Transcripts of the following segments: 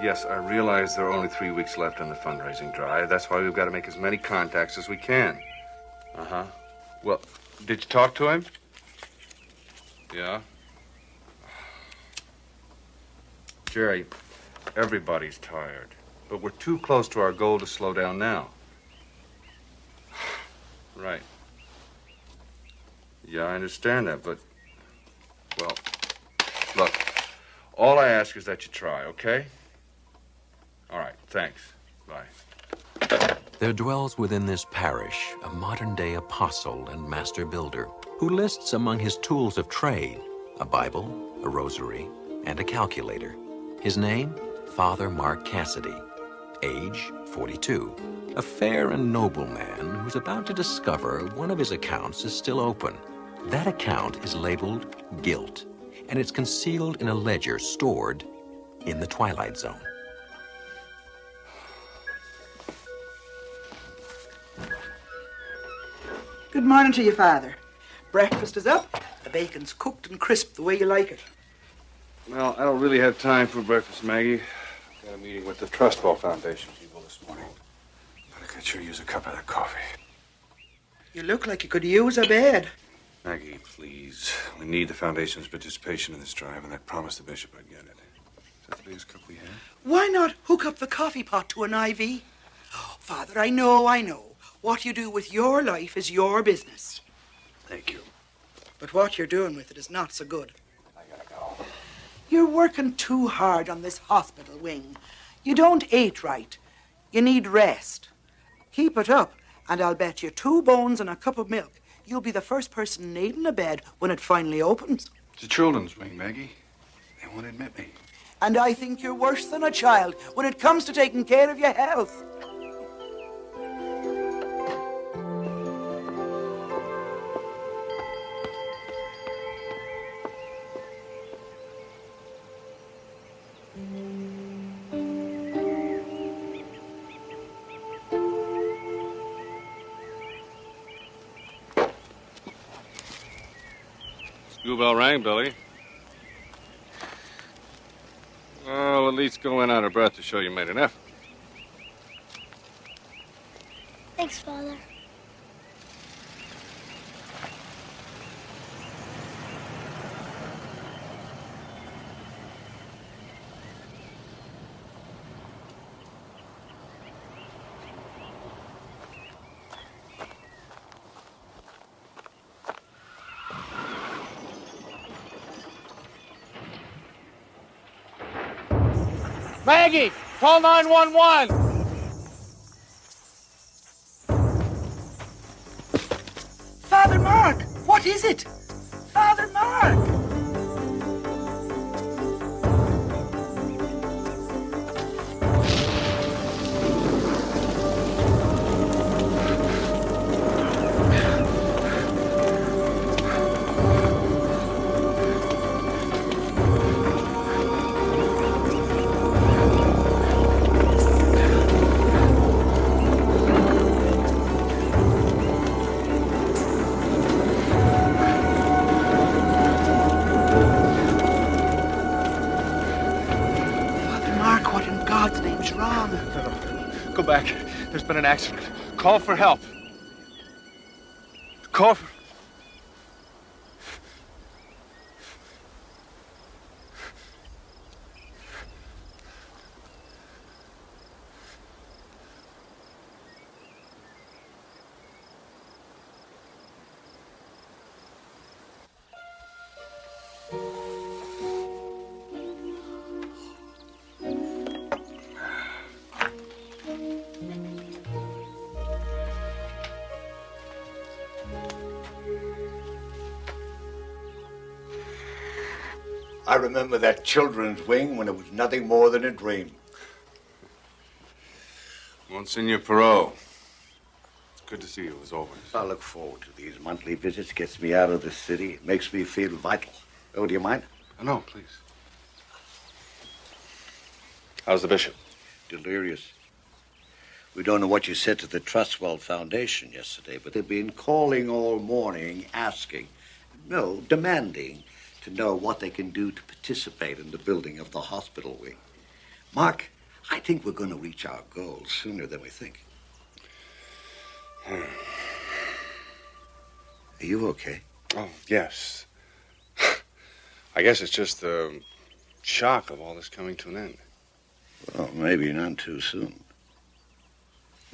Yes, I realize there are only 3 weeks left on the fundraising drive. That's why we've got to make as many contacts as we can. Uh-huh. Well, did you talk to him? Yeah? Jerry, everybody's tired. But we're too close to our goal to slow down now. Right. Yeah, I understand that, but... Well, look, all I ask is that you try, okay? All right, thanks. Bye. There dwells within this parish a modern-day apostle and master builder who lists among his tools of trade a Bible, a rosary, and a calculator. His name, Father Mark Cassidy. Age, 42. A fair and noble man who's about to discover one of his accounts is still open. That account is labeled Guilt, and it's concealed in a ledger stored in the Twilight Zone. Good morning to you, Father. Breakfast is up. The bacon's cooked and crisp the way you like it. Well, I don't really have time for breakfast, Maggie. Got a meeting with the Trust Fall Foundation people this morning. But I could sure use a cup of that coffee. You look like you could use a bed. Maggie, please. We need the Foundation's participation in this drive, and I promised the bishop I'd get it. Is that the biggest cup we have? Why not hook up the coffee pot to an IV? Oh, Father, I know. What you do with your life is your business. Thank you. But what you're doing with it is not so good. I gotta go. You're working too hard on this hospital wing. You don't eat right. You need rest. Keep it up, and I'll bet you 2 bones and a cup of milk you'll be the first person needing a bed when it finally opens. It's a children's wing, Maggie. They won't admit me. And I think you're worse than a child when it comes to taking care of your health. School bell rang, Billy. Well, at least go in out of breath to show you made an effort. Thanks, Father. Maggie, call 911. Father Mark, what is it? Father Mark! Go back. There's been an accident. Call for help. Call for... I remember that children's wing when it was nothing more than a dream. Monsignor Perot. It's good to see you, as always. I look forward to these monthly visits. Gets me out of the city. It makes me feel vital. Oh, do you mind? No, please. How's the bishop? Delirious. We don't know what you said to the Trustwell Foundation yesterday, but they've been calling all morning, asking, no, demanding to know what they can do to participate in the building of the hospital wing. Mark, I think we're going to reach our goals sooner than we think. Are you okay? Oh, yes. I guess it's just the shock of all this coming to an end. Well, maybe not too soon.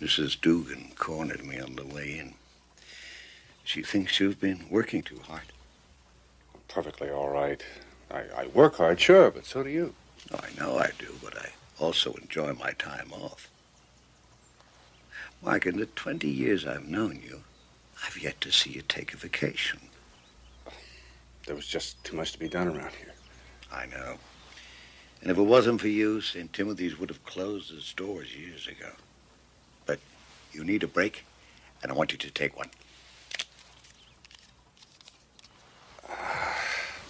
Mrs. Dugan cornered me on the way in. She thinks you've been working too hard. Perfectly all right. I work hard, sure, but so do you. Oh, I know I do, but I also enjoy my time off. Mark, in the 20 years I've known you, I've yet to see you take a vacation. There was just too much to be done around here. I know. And if it wasn't for you, St. Timothy's would have closed its doors years ago. But you need a break, and I want you to take one.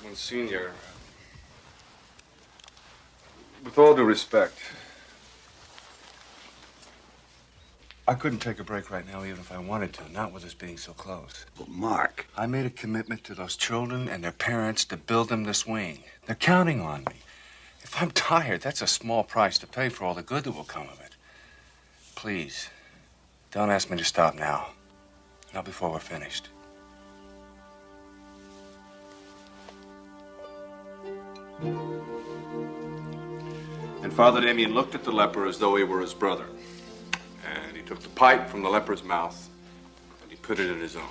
Monsignor, with all due respect, I couldn't take a break right now even if I wanted to, not with us being so close. Well, Mark. I made a commitment to those children and their parents to build them this wing. They're counting on me. If I'm tired, that's a small price to pay for all the good that will come of it. Please, don't ask me to stop now. Not before we're finished. And Father Damien looked at the leper as though he were his brother. And he took the pipe from the leper's mouth and he put it in his own.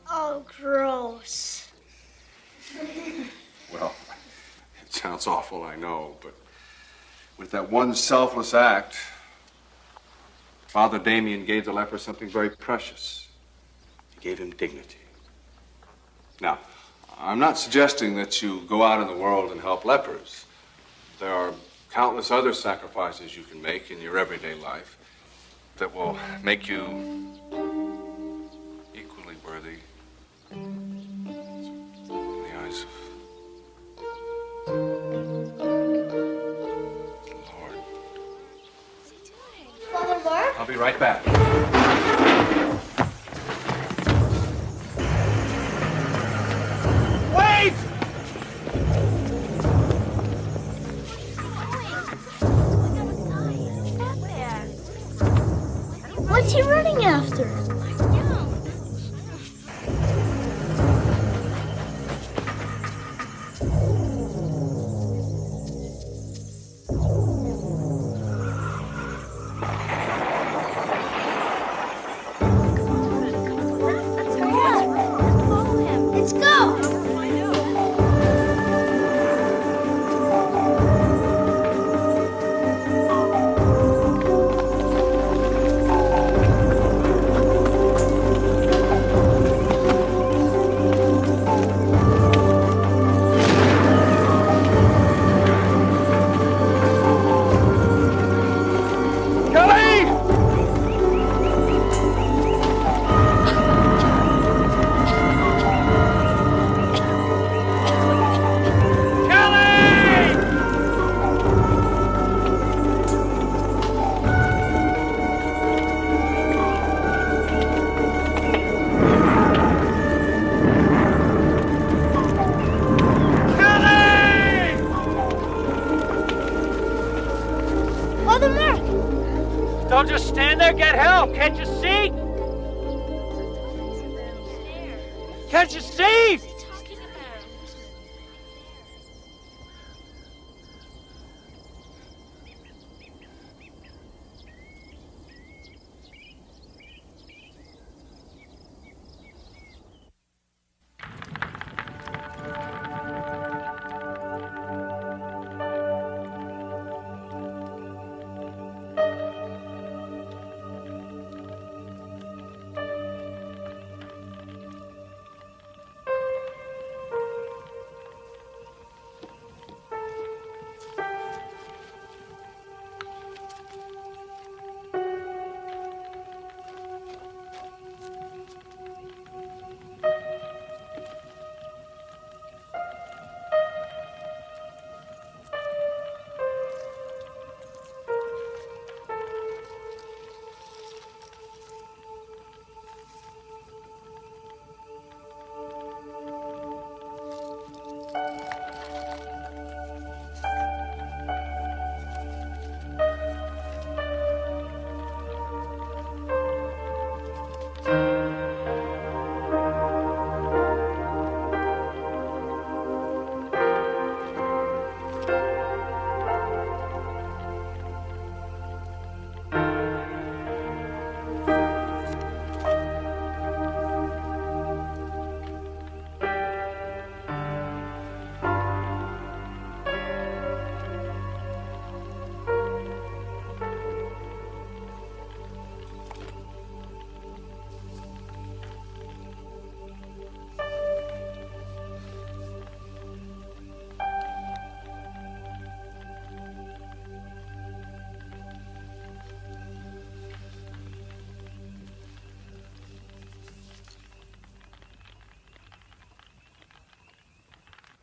Oh, gross. Well, it sounds awful, I know, but with that one selfless act, Father Damien gave the leper something very precious. He gave him dignity. Now, I'm not suggesting that you go out in the world and help lepers. There are countless other sacrifices you can make in your everyday life that will make you equally worthy in the eyes of the Lord. Father Mark? I'll be right back. Wait! What's he running after? Let's go! Father Mark! Don't just stand there, get help! Can't you see? Can't you see?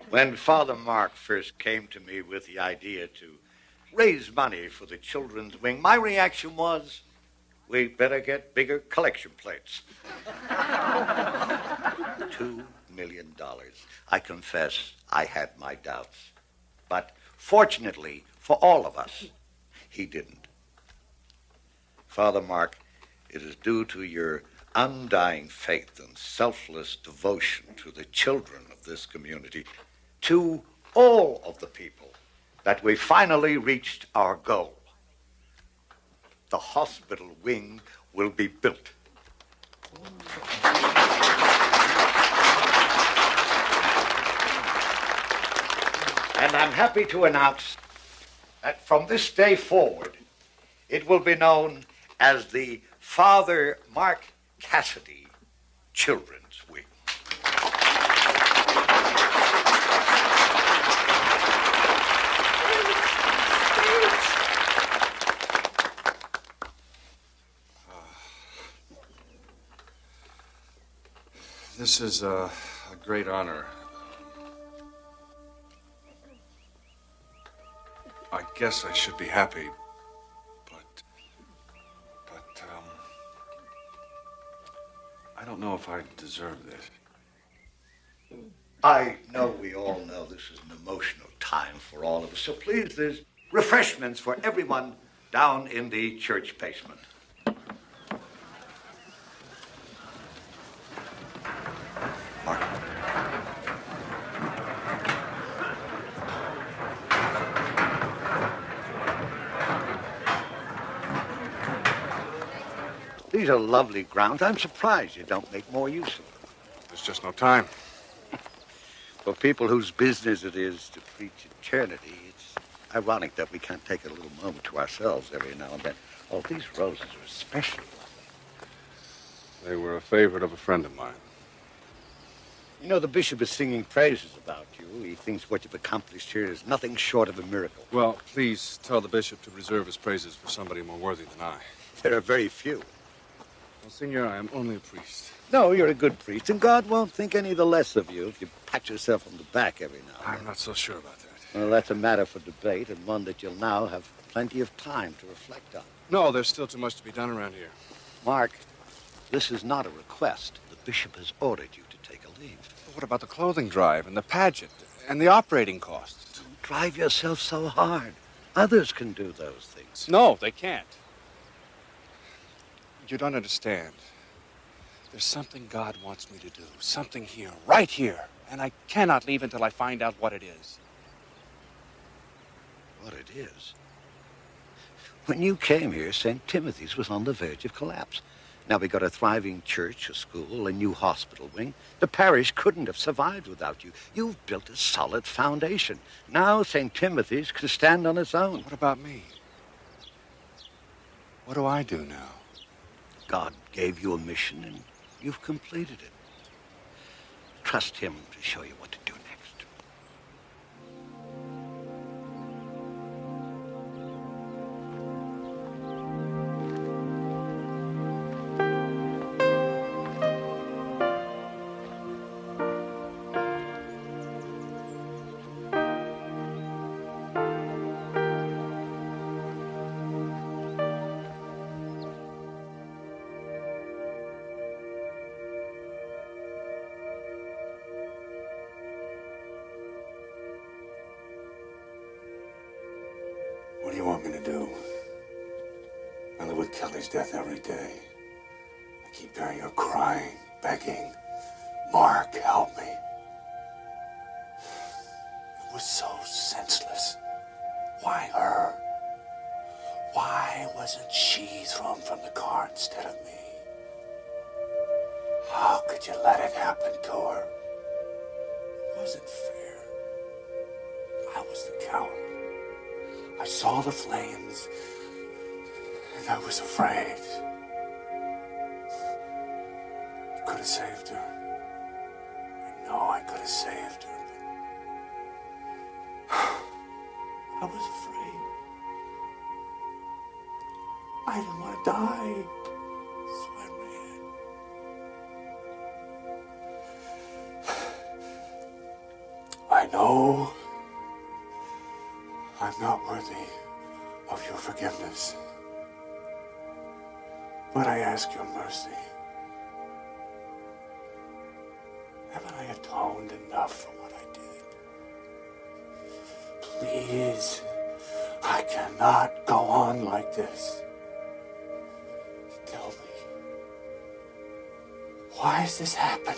When Father Mark first came to me with the idea to raise money for the children's wing, my reaction was, we better get bigger collection plates. $2 million. I confess I had my doubts. But fortunately for all of us, he didn't. Father Mark, it is due to your undying faith and selfless devotion to the children of this community, to all of the people, that we finally reached our goal. The hospital wing will be built. And I'm happy to announce that from this day forward, it will be known as the Father Mark Cassidy Children's Wing. This is a great honor. I guess I should be happy, but I don't know if I deserve this. I know we all know this is an emotional time for all of us, so please, there's refreshments for everyone down in the church basement. Mark. These are lovely grounds. I'm surprised you don't make more use of them. There's just no time. For people whose business it is to preach eternity, it's ironic that we can't take a little moment to ourselves every now and then. Oh, these roses are especially lovely. They were a favorite of a friend of mine. You know, the bishop is singing praises about you. He thinks what you've accomplished here is nothing short of a miracle. Well, please tell the bishop to reserve his praises for somebody more worthy than I. There are very few. Well, Senor, I am only a priest. No, you're a good priest, and God won't think any the less of you if you pat yourself on the back every now and then. I'm not so sure about that. Well, that's a matter for debate, and one that you'll now have plenty of time to reflect on. No, there's still too much to be done around here. Mark, this is not a request. The bishop has ordered you to take a leave. But what about the clothing drive and the pageant and the operating costs? Don't drive yourself so hard. Others can do those things. No, they can't. You don't understand. There's something God wants me to do. Something here, right here. And I cannot leave until I find out what it is. What it is? When you came here, St. Timothy's was on the verge of collapse. Now we got a thriving church, a school, a new hospital wing. The parish couldn't have survived without you. You've built a solid foundation. Now St. Timothy's can stand on its own. What about me? What do I do now? God gave you a mission, and you've completed it. Trust him to show you what to do next. What do you want me to do? I live with Kelly's death every day. I keep hearing her crying, begging, Mark, help me. It was so senseless. Why her? Why wasn't she thrown from the car instead of me? How could you let it happen to her? It wasn't fair. I was the coward. I saw the flames, and I was afraid. I could have saved her. I know I could have saved her, but I was afraid. I didn't want to die, so I ran. I know I'm not worthy of your forgiveness, but I ask your mercy. Haven't I atoned enough for what I did? Please, I cannot go on like this. Tell me, why is this happening?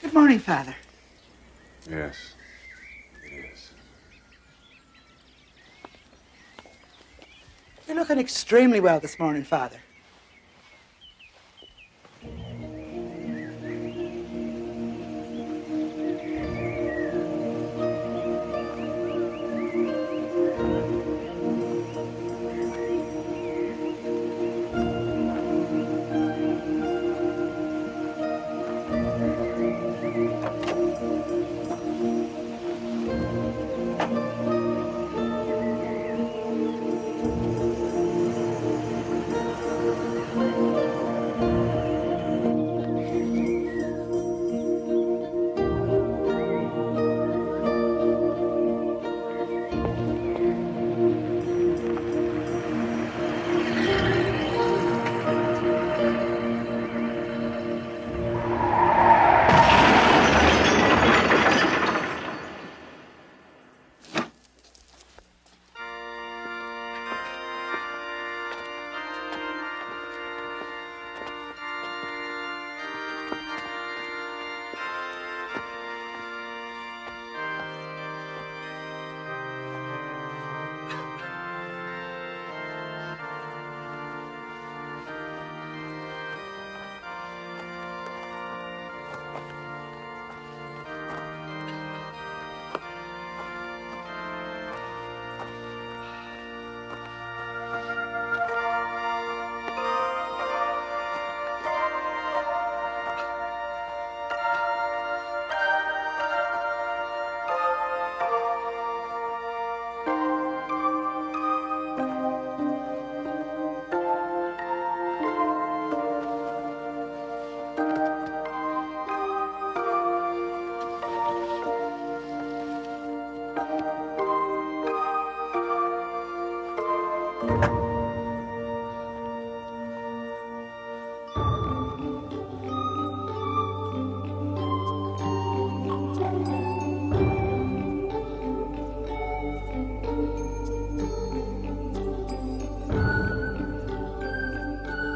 Good morning, Father. Yes, it is. You're looking extremely well this morning, Father.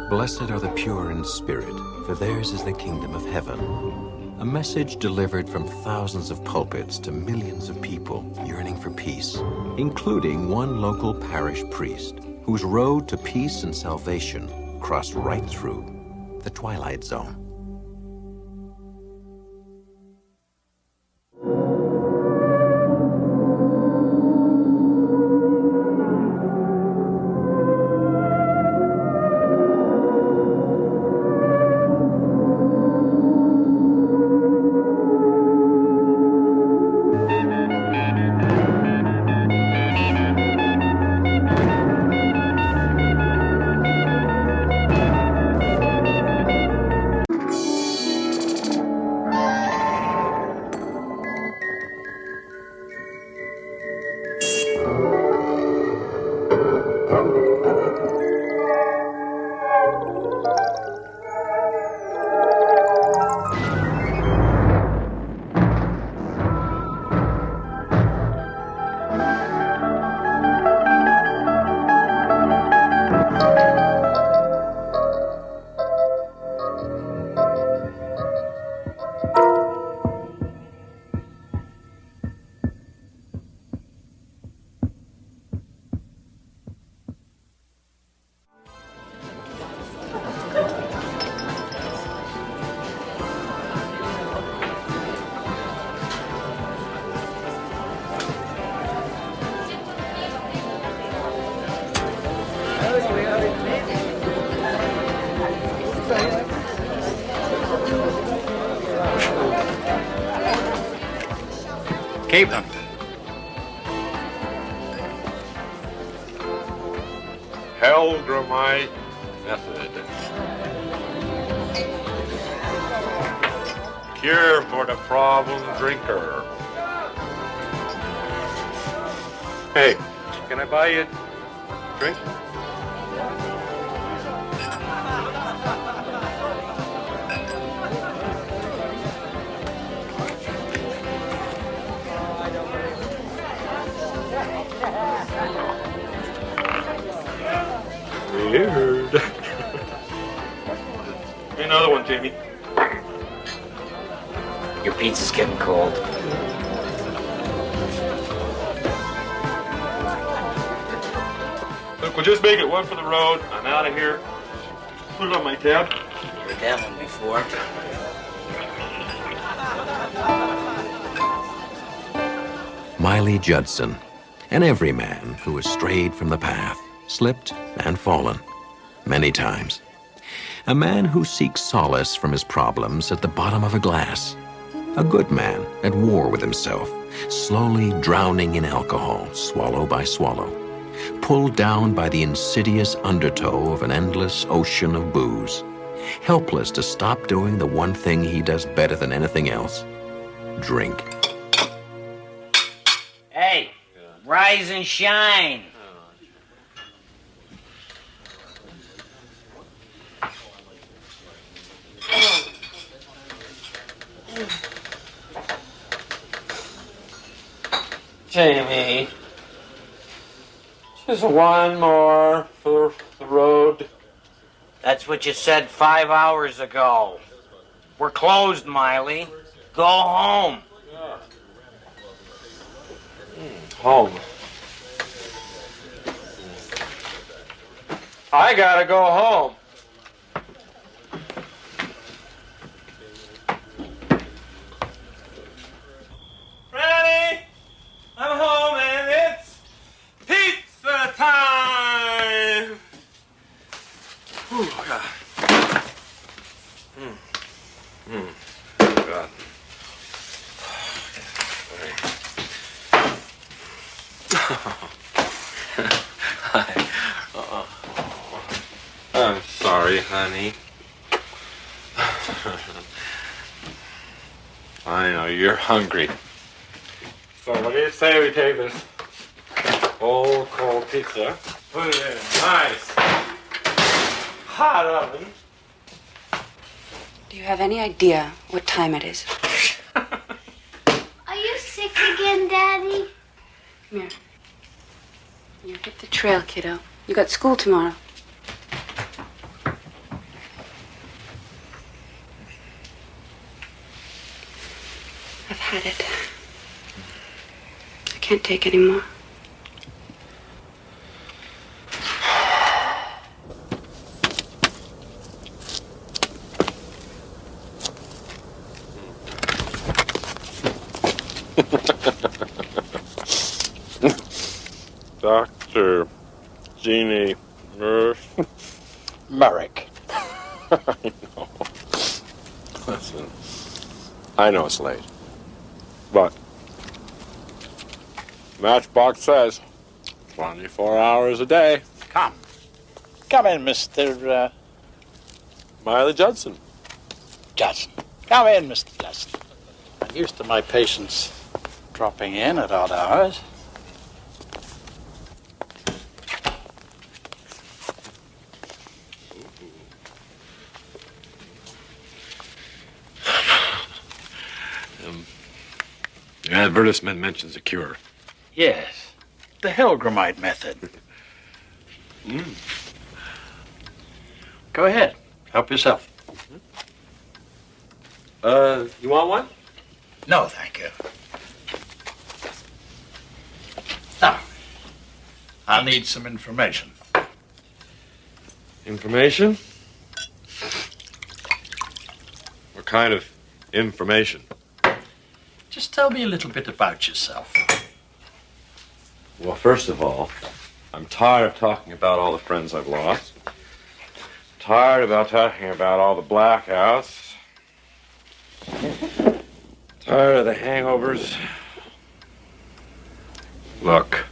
Blessed are the pure in spirit, for theirs is the kingdom of heaven. A message delivered from thousands of pulpits to millions of people yearning for peace, including one local parish priest whose road to peace and salvation crossed right through the Twilight Zone. Keep him. Hellgramite method. Cure for the problem drinker. Hey, can I buy you a drink? Weird. Another one, Jamie. Your pizza's getting cold. Look, we'll just make it one for the road. I'm out of here. Put it on my tab. Heard that one before. Miley Judson, an everyman who has strayed from the path, slipped and fallen many times. A man who seeks solace from his problems at the bottom of a glass. A good man at war with himself, slowly drowning in alcohol, swallow by swallow, pulled down by the insidious undertow of an endless ocean of booze, helpless to stop doing the one thing he does better than anything else: drink. Hey, rise and shine. Jamie, just one more for the road. That's what you said 5 hours ago. We're closed, Miley. Go home. Home. I gotta go home. Ready? I'm home and it's pizza time. Ooh, God. God. I'm sorry, honey. I know you're hungry. So what do you say we take this old cold pizza, put it in a nice hot oven. Do you have any idea what time it is? Are you sick again, Daddy? Come here. You hit the trail, kiddo. You got school tomorrow. I've had it. I can't take any more. Dr. Jeannie Merrick. I know. Listen, I know it's late, but Matchbox says 24 hours a day. Come. Come in, Mr. Miley Judson. Judson. Come in, Mr. Judson. I'm used to my patients dropping in at odd hours. The advertisement mentions a cure. Yes. The Hellgramite method. Go ahead. Help yourself. You want one? No, thank you. Now, I'll need some information. Information? What kind of information? Just tell me a little bit about yourself. Well, first of all, I'm tired of talking about all the friends I've lost. Tired about talking about all the blackouts. Tired of the hangovers. Look,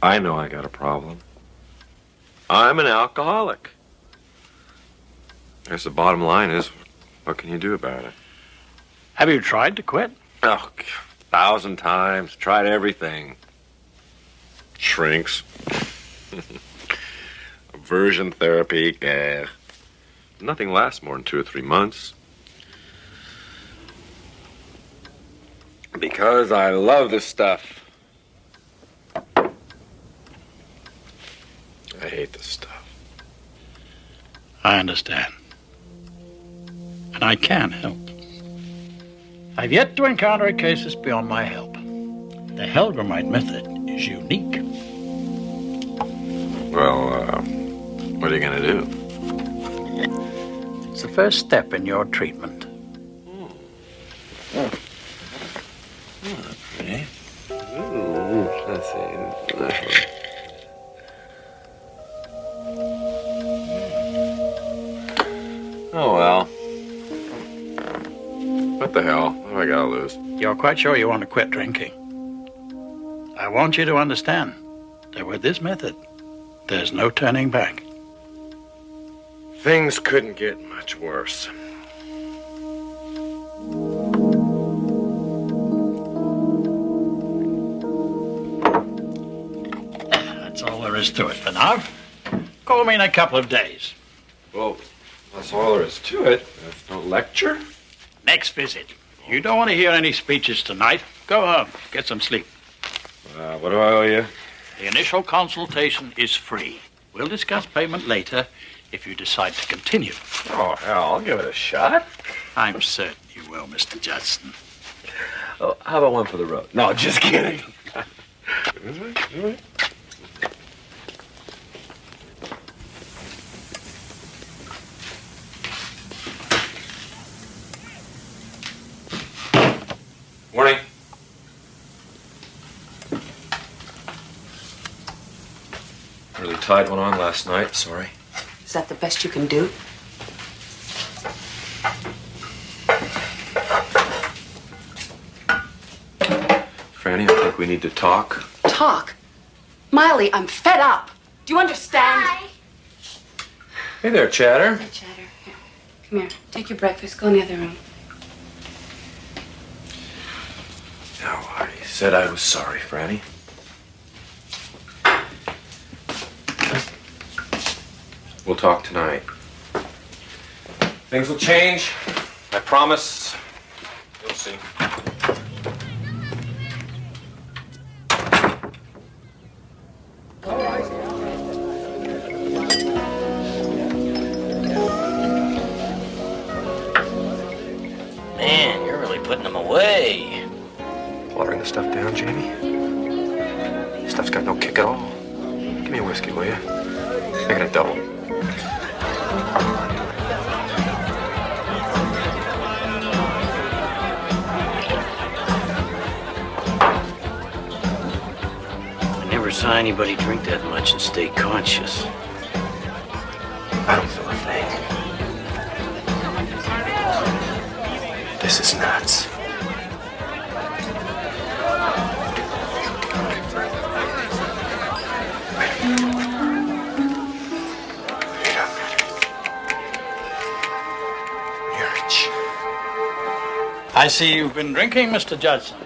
I know I got a problem. I'm an alcoholic. I guess the bottom line is, what can you do about it? Have you tried to quit? Oh, 1,000 times. Tried everything. Shrinks. Aversion therapy. Nothing lasts more than 2 or 3 months. Because I love this stuff. I hate this stuff. I understand. And I can help. I've yet to encounter a case that's beyond my help. The Helgramite method is unique. Well, what are you going to do? It's the first step in your treatment. Pretty. Ooh, let's see. Oh, well. What the hell? What have I got to lose? You're quite sure you want to quit drinking? I want you to understand that with this method, there's no turning back. Things couldn't get much worse. That's all there is to it for now. Call me in a couple of days. Well, that's all there is to it. There's no lecture. Next visit. You don't want to hear any speeches tonight. Go home. Get some sleep. What do I owe you? The initial consultation is free. We'll discuss payment later if you decide to continue. Oh, hell, I'll give it a shot. I'm certain you will, Mr. Judson. Oh, how about one for the road? No, just kidding. Morning. Really tied one on last night, sorry. Is that the best you can do? Franny, I think we need to talk. Talk? Miley, I'm fed up. Do you understand? Hi. Hey there, Chatter. Hey, Chatter. Here. Come here. Take your breakfast. Go in the other room. No, I said I was sorry, Franny. We'll talk tonight. Things will change. I promise. You'll see. Man, you're really putting them away. Watering the stuff down, Jamie? This stuff's got no kick at all. Give me a whiskey, will you? Make it a double. I never saw anybody drink that much and stay conscious. I don't feel a thing. This is nuts. I see you've been drinking, Mr. Judson.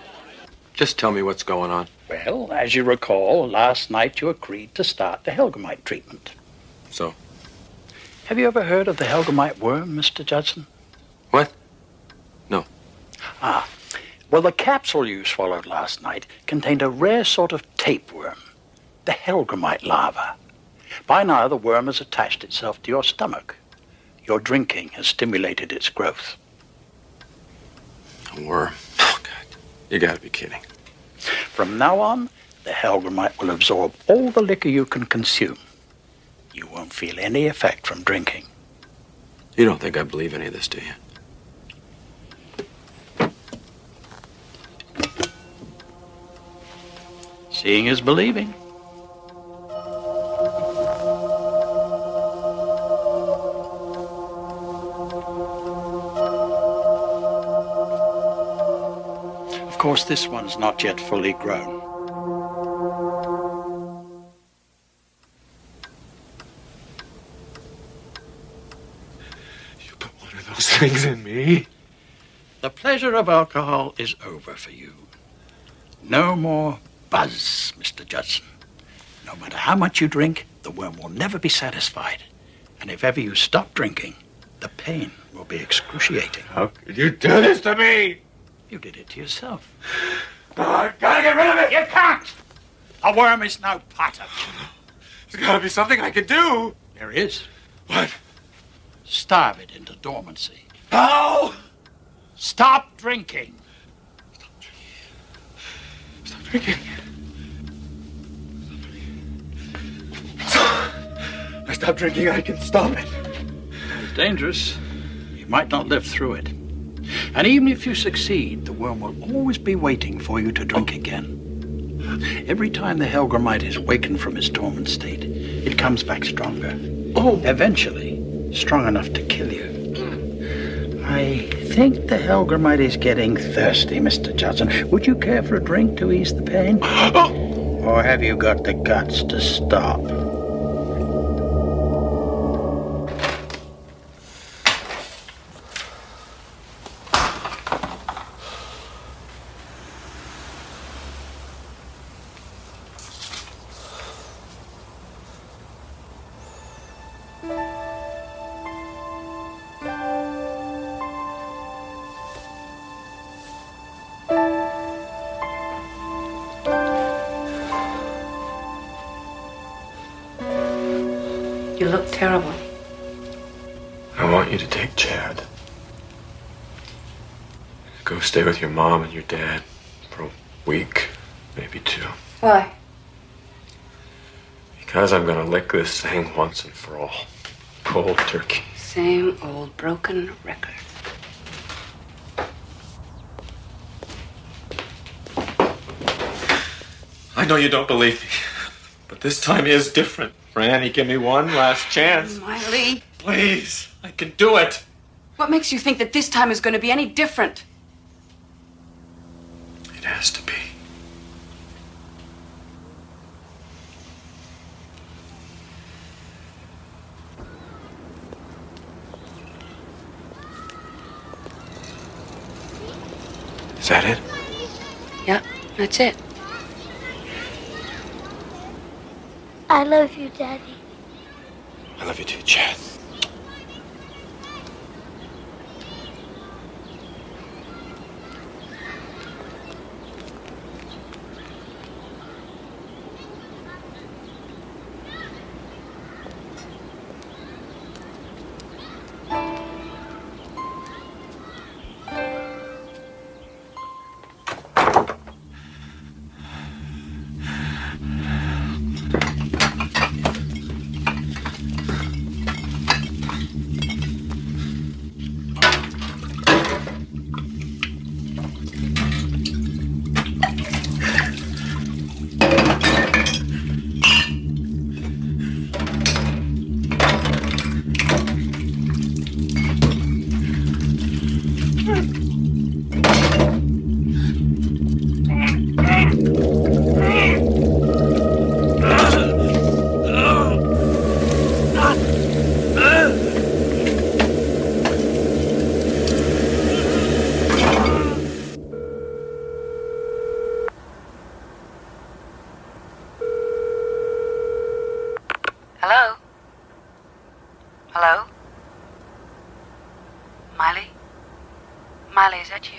Just tell me what's going on. Well, as you recall, last night you agreed to start the Helgramite treatment. So? Have you ever heard of the Helgramite worm, Mr. Judson? What? No. Ah, well, the capsule you swallowed last night contained a rare sort of tapeworm, the Helgramite larva. By now, the worm has attached itself to your stomach. Your drinking has stimulated its growth. A worm? Oh, God. You gotta be kidding. From now on, the Helgramite will absorb all the liquor you can consume. You won't feel any effect from drinking. You don't think I believe any of this, do you? Seeing is believing. Of course, this one's not yet fully grown. feelings in me. The pleasure of alcohol is over for you. No more buzz, Mr. Judson. No matter how much you drink, the worm will never be satisfied. And if ever you stop drinking, the pain will be excruciating. How could you do this to me? You did it to yourself. Oh, I've got to get rid of it. You can't! A worm is no part of you. There's got to be something I can do. There is. What? Starve it into dormancy. How? Stop drinking. Stop drinking. I stop drinking, I can stop it. It's dangerous. You might not live through it. And even if you succeed, the worm will always be waiting for you to drink again. Every time the Helgramite is wakened from its dormant state, it comes back stronger. Eventually, strong enough to kill you. I think the Helgramite is getting thirsty, Mr. Judson. Would you care for a drink to ease the pain? Or have you got the guts to stop? You look terrible. I want you to take Chad. Go stay with your mom and your dad for a week, maybe 2. Why? Because I'm gonna lick this thing once and for all. Cold turkey. Same old broken record. I know you don't believe me, but this time is different. Franny, give me one last chance. Miley. Please, I can do it. What makes you think that this time is going to be any different? It has to be. Is that it? Yep, that's it. I love you, Daddy. I love you too, Chad. Hello? Hello? Miley? Miley, is that you?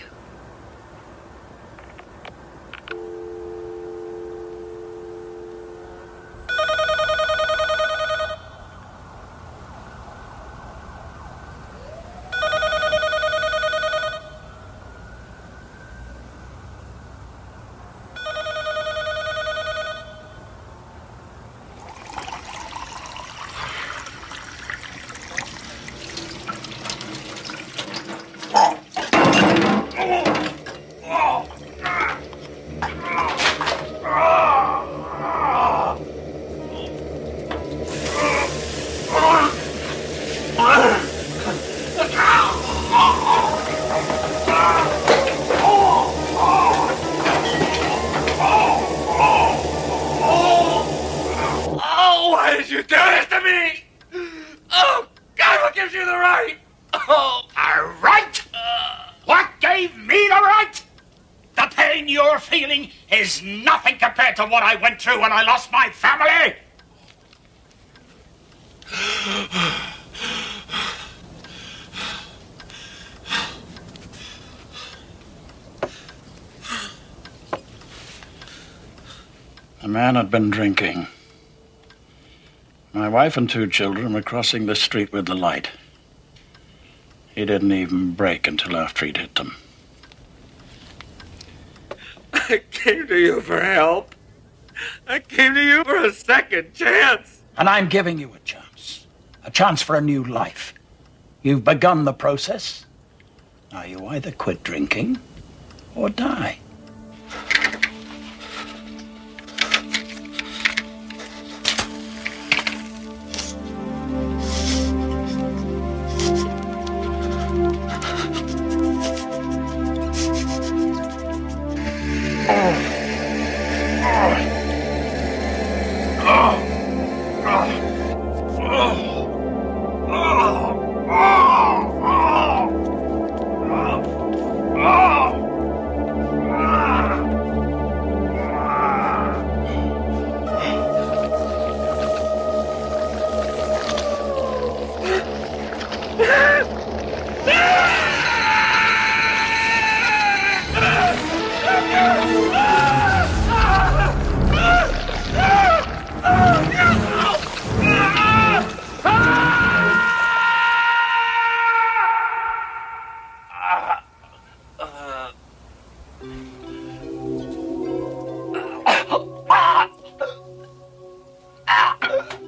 Oh, why did you do this to me? Oh, God, what gives you the right? Oh, The right? What gave me the right? The pain you're feeling is nothing compared to what I went through when I lost my family. The man had been drinking. My wife and 2 children were crossing the street with the light. He didn't even brake until after he'd hit them. I came to you for help. I came to you for a second chance. And I'm giving you a chance. A chance for a new life. You've begun the process. Now you either quit drinking or die.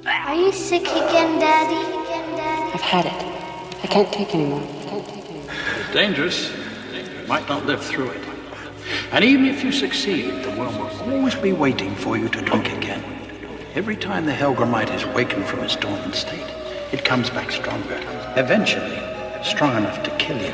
Are you sick again, Daddy? I've had it. I can't take anymore. It's dangerous. You might not live through it. And even if you succeed, the worm will always be waiting for you to drink again. Every time the Helgramite is wakened from its dormant state, it comes back stronger. Eventually, strong enough to kill you.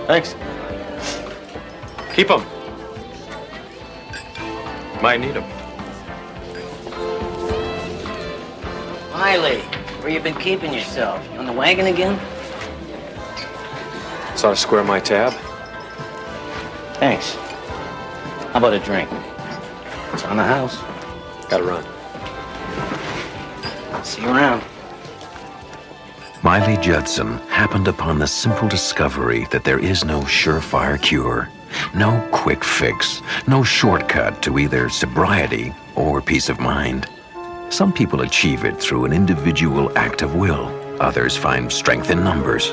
Thanks. Keep them. Might need them. Miley, where you been keeping yourself? On the wagon again? Saw to square my tab. Thanks. How about a drink? It's on the house. Gotta run. See you around. Miley Judson happened upon the simple discovery that there is no surefire cure, no quick fix, no shortcut to either sobriety or peace of mind. Some people achieve it through an individual act of will. Others find strength in numbers.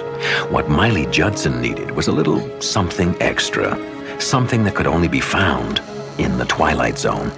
What Miley Judson needed was a little something extra, something that could only be found in the Twilight Zone.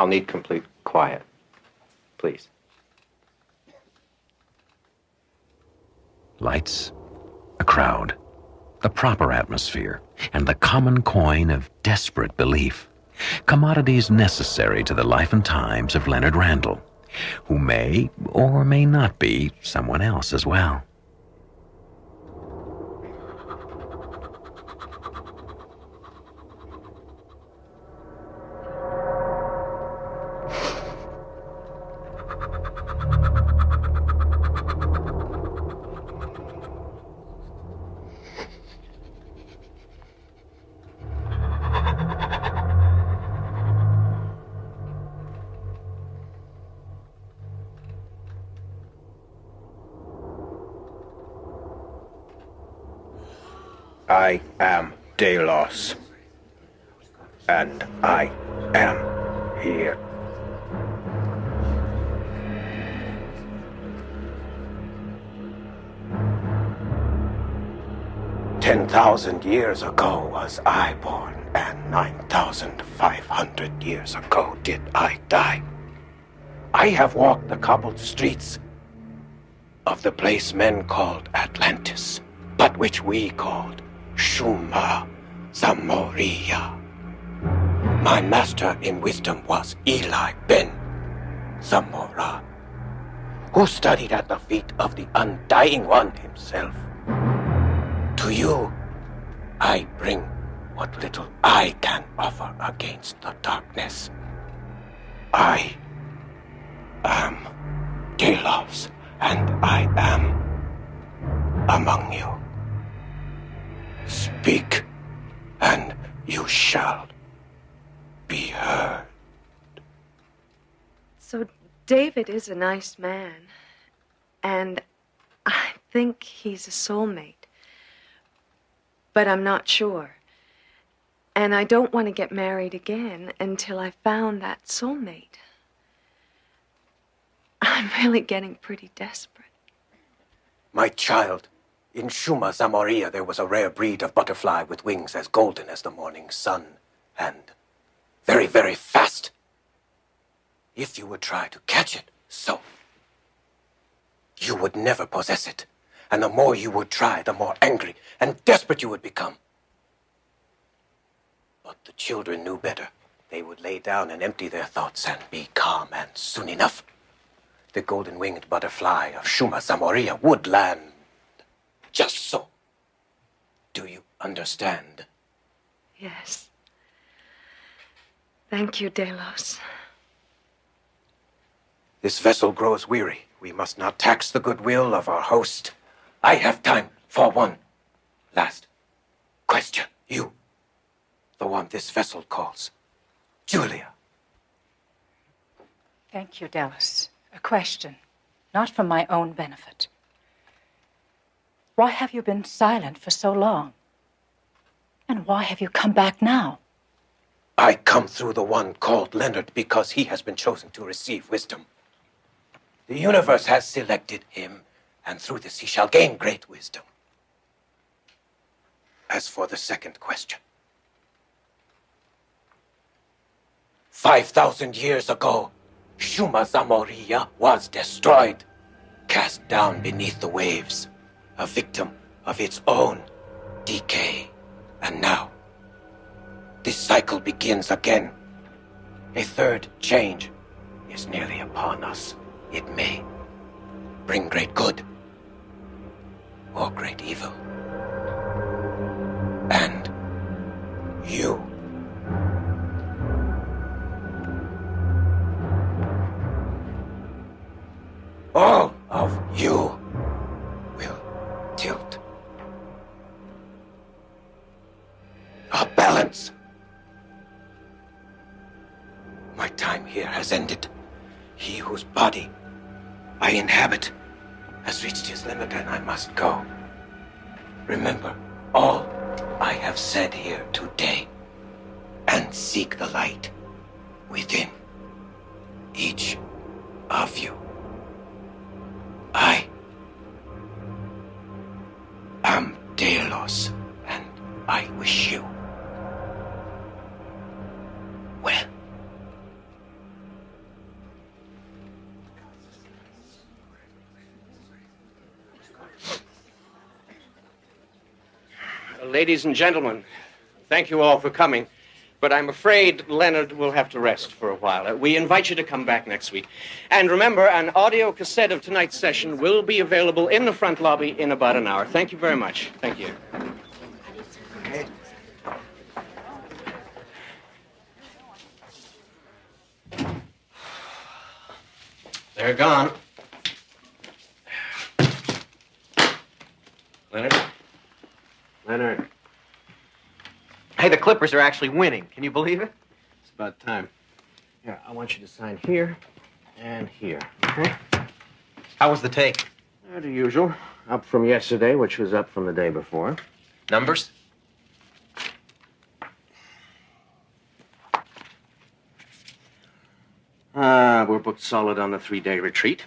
I'll need complete quiet. Please. Lights, a crowd, the proper atmosphere, and the common coin of desperate belief. Commodities necessary to the life and times of Leonard Randall, who may or may not be someone else as well. I am Delos, and I am here. $10,000 ago was I born, and 9,500 years ago did I die. I have walked the cobbled streets of the place men called Atlantis, but which we called Shuma Zamoria. My master in wisdom was Eli Ben Zamora, who studied at the feet of the Undying One himself. To you, I bring what little I can offer against the darkness. I am Delos, and I am among you. Speak, and you shall be heard. So David is a nice man, and I think he's a soulmate. But I'm not sure. And I don't want to get married again until I found that soulmate. I'm really getting pretty desperate. My child, in Shuma Zamoria there was a rare breed of butterfly with wings as golden as the morning sun, and very, very fast. If you would try to catch it, so you would never possess it. And the more you would try, the more angry and desperate you would become. But the children knew better. They would lay down and empty their thoughts and be calm, and soon enough, the golden-winged butterfly of Shuma Zamoria would land. Just so. Do you understand? Yes. Thank you, Delos. This vessel grows weary. We must not tax the goodwill of our host. I have time for one last question. You, the one this vessel calls Julia. Thank you, Delos. A question, not for my own benefit. Why have you been silent for so long? And why have you come back now? I come through the one called Leonard because he has been chosen to receive wisdom. The universe has selected him, and through this he shall gain great wisdom. As for the second question, 5,000 years ago, Shuma Zamoria was destroyed, cast down beneath the waves, a victim of its own decay. And now, this cycle begins again. A third change is nearly upon us. It may bring great good or great evil. And you, all of you, will tilt a balance. My time here has ended. He whose body I inhabit has reached his limit, and I must go. Remember all I have said here today, and seek the light within each of you. I am Delos, and I wish you well. Ladies and gentlemen, thank you all for coming, but I'm afraid Leonard will have to rest for a while. We invite you to come back next week. And remember, an audio cassette of tonight's session will be available in the front lobby in about an hour. Thank you very much. Thank you. They're gone. Leonard? Leonard. Hey, the Clippers are actually winning. Can you believe it? It's about time. Here, I want you to sign here and here, okay? How was the take? The usual. Up from yesterday, which was up from the day before. Numbers? We're booked solid on the 3-day retreat.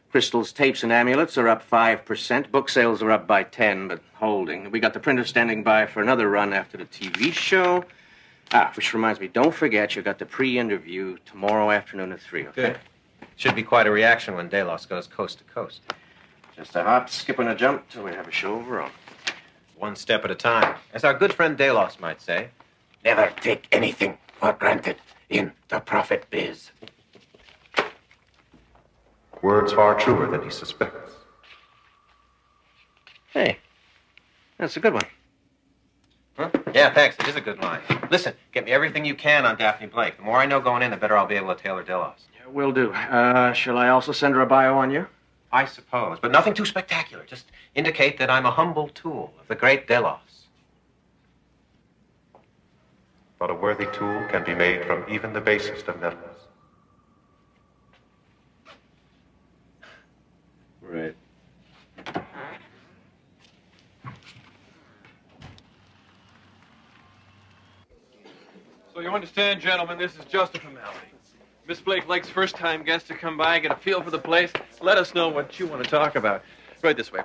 Crystals, tapes, and amulets are up 5%. Book sales are up by 10, but holding. We got the printer standing by for another run after the TV show. Which reminds me, don't forget you got the pre-interview tomorrow afternoon at 3, okay? Good. Should be quite a reaction when Delos goes coast to coast. Just a hop, skip, and a jump till we have a show of our own. One step at a time. As our good friend Delos might say. Never take anything for granted in the prophet biz. Words far truer than he suspects. Hey, that's a good one. Huh? Yeah, thanks. It is a good line. Listen, get me everything you can on Daphne Blake. The more I know going in, the better I'll be able to tailor Delos. Yeah, will do. Shall I also send her a bio on you? I suppose, but nothing too spectacular. Just indicate that I'm a humble tool of the great Delos. But a worthy tool can be made from even the basest of metals. Right. So you understand, gentlemen, this is just a formality. Miss Blake Lake's first-time guest to come by, get a feel for the place. Let us know what you want to talk about. Right this way,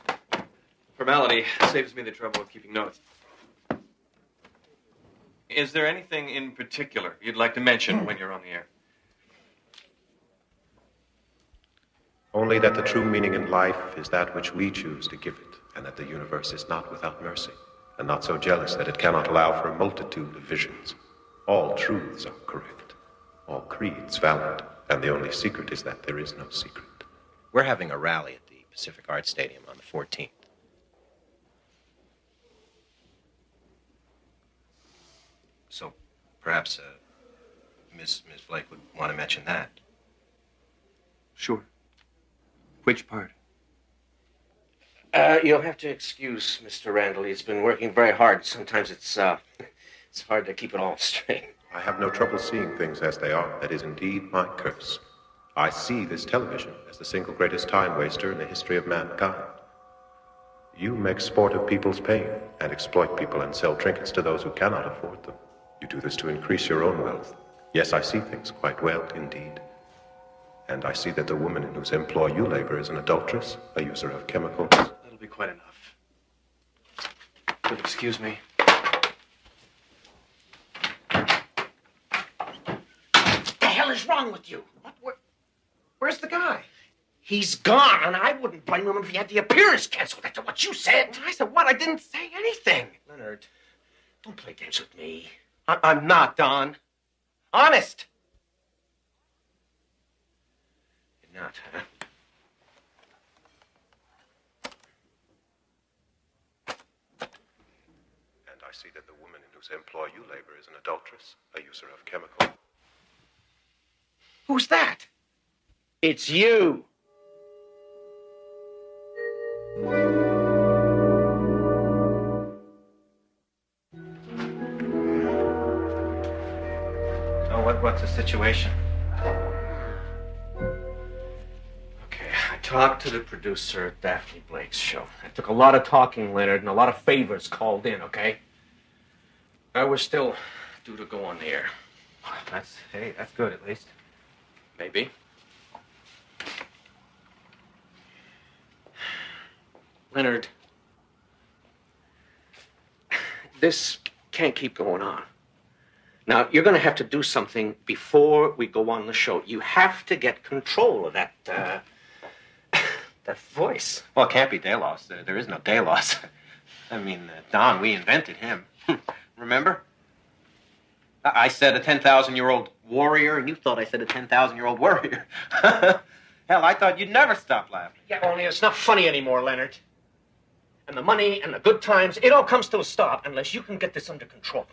please. Formality saves me the trouble of keeping notes. Is there anything in particular you'd like to mention when you're on the air? Only that the true meaning in life is that which we choose to give it, and that the universe is not without mercy, and not so jealous that it cannot allow for a multitude of visions. All truths are correct, all creeds valid, and the only secret is that there is no secret. We're having a rally at the Pacific Arts Stadium on the 14th. So perhaps Miss Blake would want to mention that. Sure. Which part? You'll have to excuse Mr. Randall. He's been working very hard. Sometimes it's hard to keep it all straight. I have no trouble seeing things as they are. That is indeed my curse. I see this television as the single greatest time waster in the history of mankind. You make sport of people's pain and exploit people and sell trinkets to those who cannot afford them. You do this to increase your own wealth. Yes, I see things quite well indeed. And I see that the woman in whose employ you labor is an adulteress, a user of chemicals. That'll be quite enough. You'll excuse me. What the hell is wrong with you? Where's the guy? He's gone, and I wouldn't blame him if he had the appearance canceled after what you said. I said what? I didn't say anything. Leonard, don't play games with me. I'm not, Don. Honest. You're not, huh? And I see that the woman in whose employ you labor is an adulteress, a user of chemicals. Who's that? It's you. So what's the situation? I talked to the producer at Daphne Blake's show. It took a lot of talking, Leonard, and a lot of favors called in, okay? We're still due to go on the air. That's good at least. Maybe. Leonard, this can't keep going on. Now, you're going to have to do something before we go on the show. You have to get control of that That voice. Well, it can't be Delos. There is no Delos. I mean, Don, we invented him. Remember? I said a 10,000-year-old warrior, and you thought I said a 10,000-year-old warrior. Hell, I thought you'd never stop laughing. Yeah, only it's not funny anymore, Leonard. And the money and the good times, it all comes to a stop unless you can get this under control.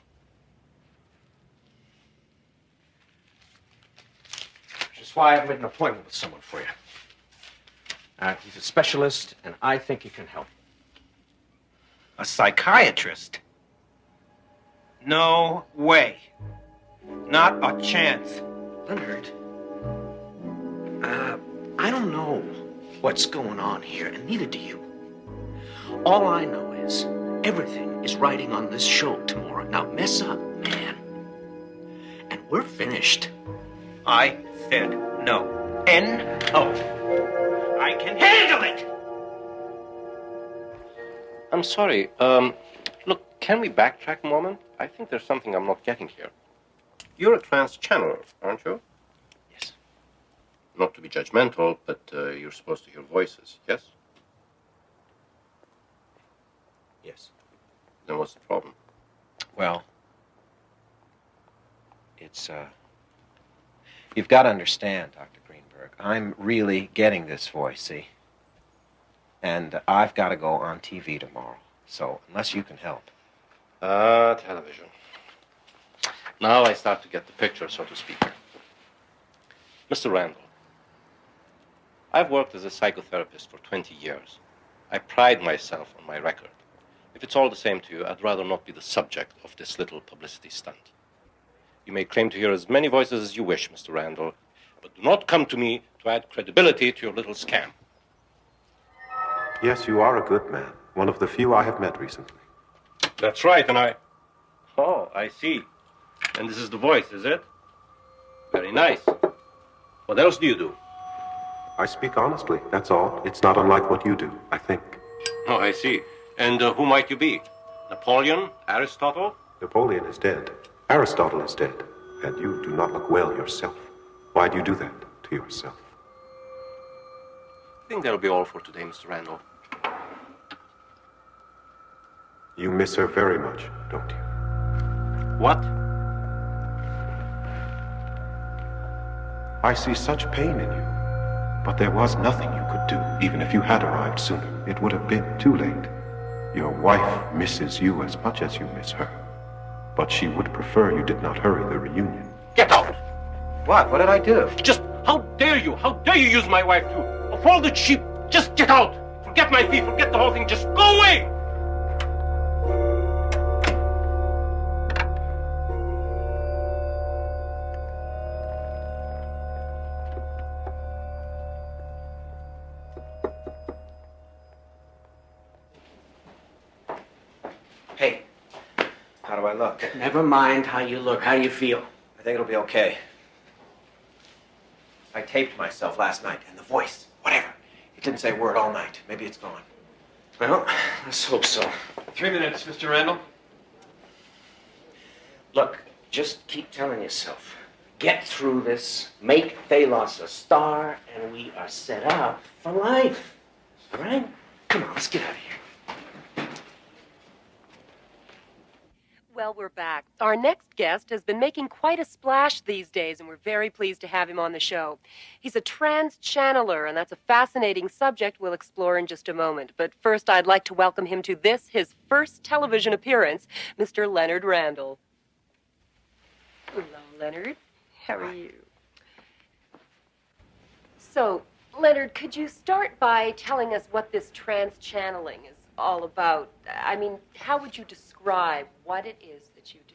Which is why I've made an appointment with someone for you. He's a specialist, and I think he can help. A psychiatrist? No way. Not a chance. Leonard, I don't know what's going on here, and neither do you. All I know is everything is riding on this show tomorrow. Now mess up, man, and we're finished. I said no. N-O. I can handle it! I'm sorry. Look, can we backtrack a moment? I think there's something I'm not getting here. You're a trans channeler, aren't you? Yes. Not to be judgmental, but you're supposed to hear voices, yes? Yes. Then what's the problem? Well, it's, you've got to understand, Dr. Greenberg, I'm really getting this voice, see? And I've got to go on TV tomorrow. So, unless you can help. Television. Now I start to get the picture, so to speak. Mr. Randall, I've worked as a psychotherapist for 20 years. I pride myself on my record. If it's all the same to you, I'd rather not be the subject of this little publicity stunt. You may claim to hear as many voices as you wish, Mr. Randall, but do not come to me to add credibility to your little scam. Yes, you are a good man. One of the few I have met recently. That's right, and Oh, I see. And this is the voice, is it? Very nice. What else do you do? I speak honestly, that's all. It's not unlike what you do, I think. Oh, I see. And who might you be? Napoleon? Aristotle? Napoleon is dead. Aristotle is dead. And you do not look well yourself. Why do you do that to yourself? I think that'll be all for today, Mr. Randall. You miss her very much, don't you? What? I see such pain in you. But there was nothing you could do, even if you had arrived sooner. It would have been too late. Your wife misses you as much as you miss her. But she would prefer you did not hurry the reunion. Get out! What? What did I do? Just, how dare you? How dare you use my wife too? Of all the cheap, just get out! Forget my fee, forget the whole thing, just go away! Hey, how do I look? Never mind how you look. How do you feel? I think it'll be okay. I taped myself last night, and the voice, whatever. It didn't say a word all night. Maybe it's gone. Well, let's hope so. 3 minutes, Mr. Randall. Look, just keep telling yourself, get through this, make Thalos a star, and we are set up for life. All right? Come on, let's get out of here. Well, we're back. Our next guest has been making quite a splash these days, and we're very pleased to have him on the show. He's a trans channeler, and that's a fascinating subject we'll explore in just a moment. But first, I'd like to welcome him to this, his first television appearance, Mr. Leonard Randall. Hello, Leonard. How are you? So, Leonard, could you start by telling us what this trans channeling is all about? I mean, how would you describe what it is that you do?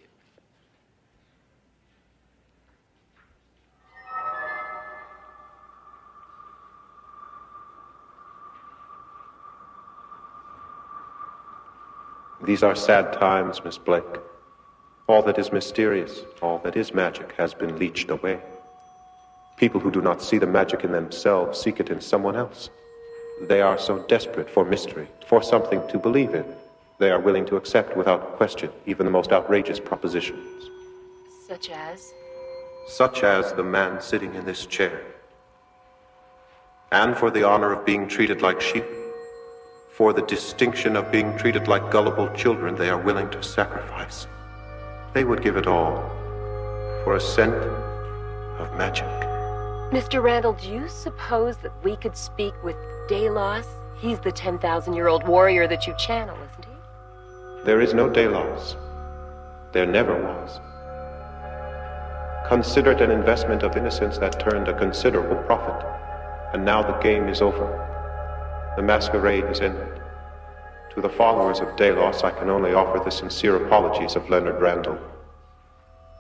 These are sad times, Miss Blake. All that is mysterious, all that is magic has been leached away. People who do not see the magic in themselves seek it in someone else. They are so desperate for mystery, for something to believe in. They are willing to accept without question even the most outrageous propositions. Such as? Such as the man sitting in this chair. And for the honor of being treated like sheep, for the distinction of being treated like gullible children, they are willing to sacrifice. They would give it all for a scent of magic. Mr. Randall, do you suppose that we could speak with Delos? He's the 10,000-year-old warrior that you channel, isn't he? There is no Delos. There never was. Consider it an investment of innocence that turned a considerable profit. And now the game is over. The masquerade is ended. To the followers of Delos, I can only offer the sincere apologies of Leonard Randall.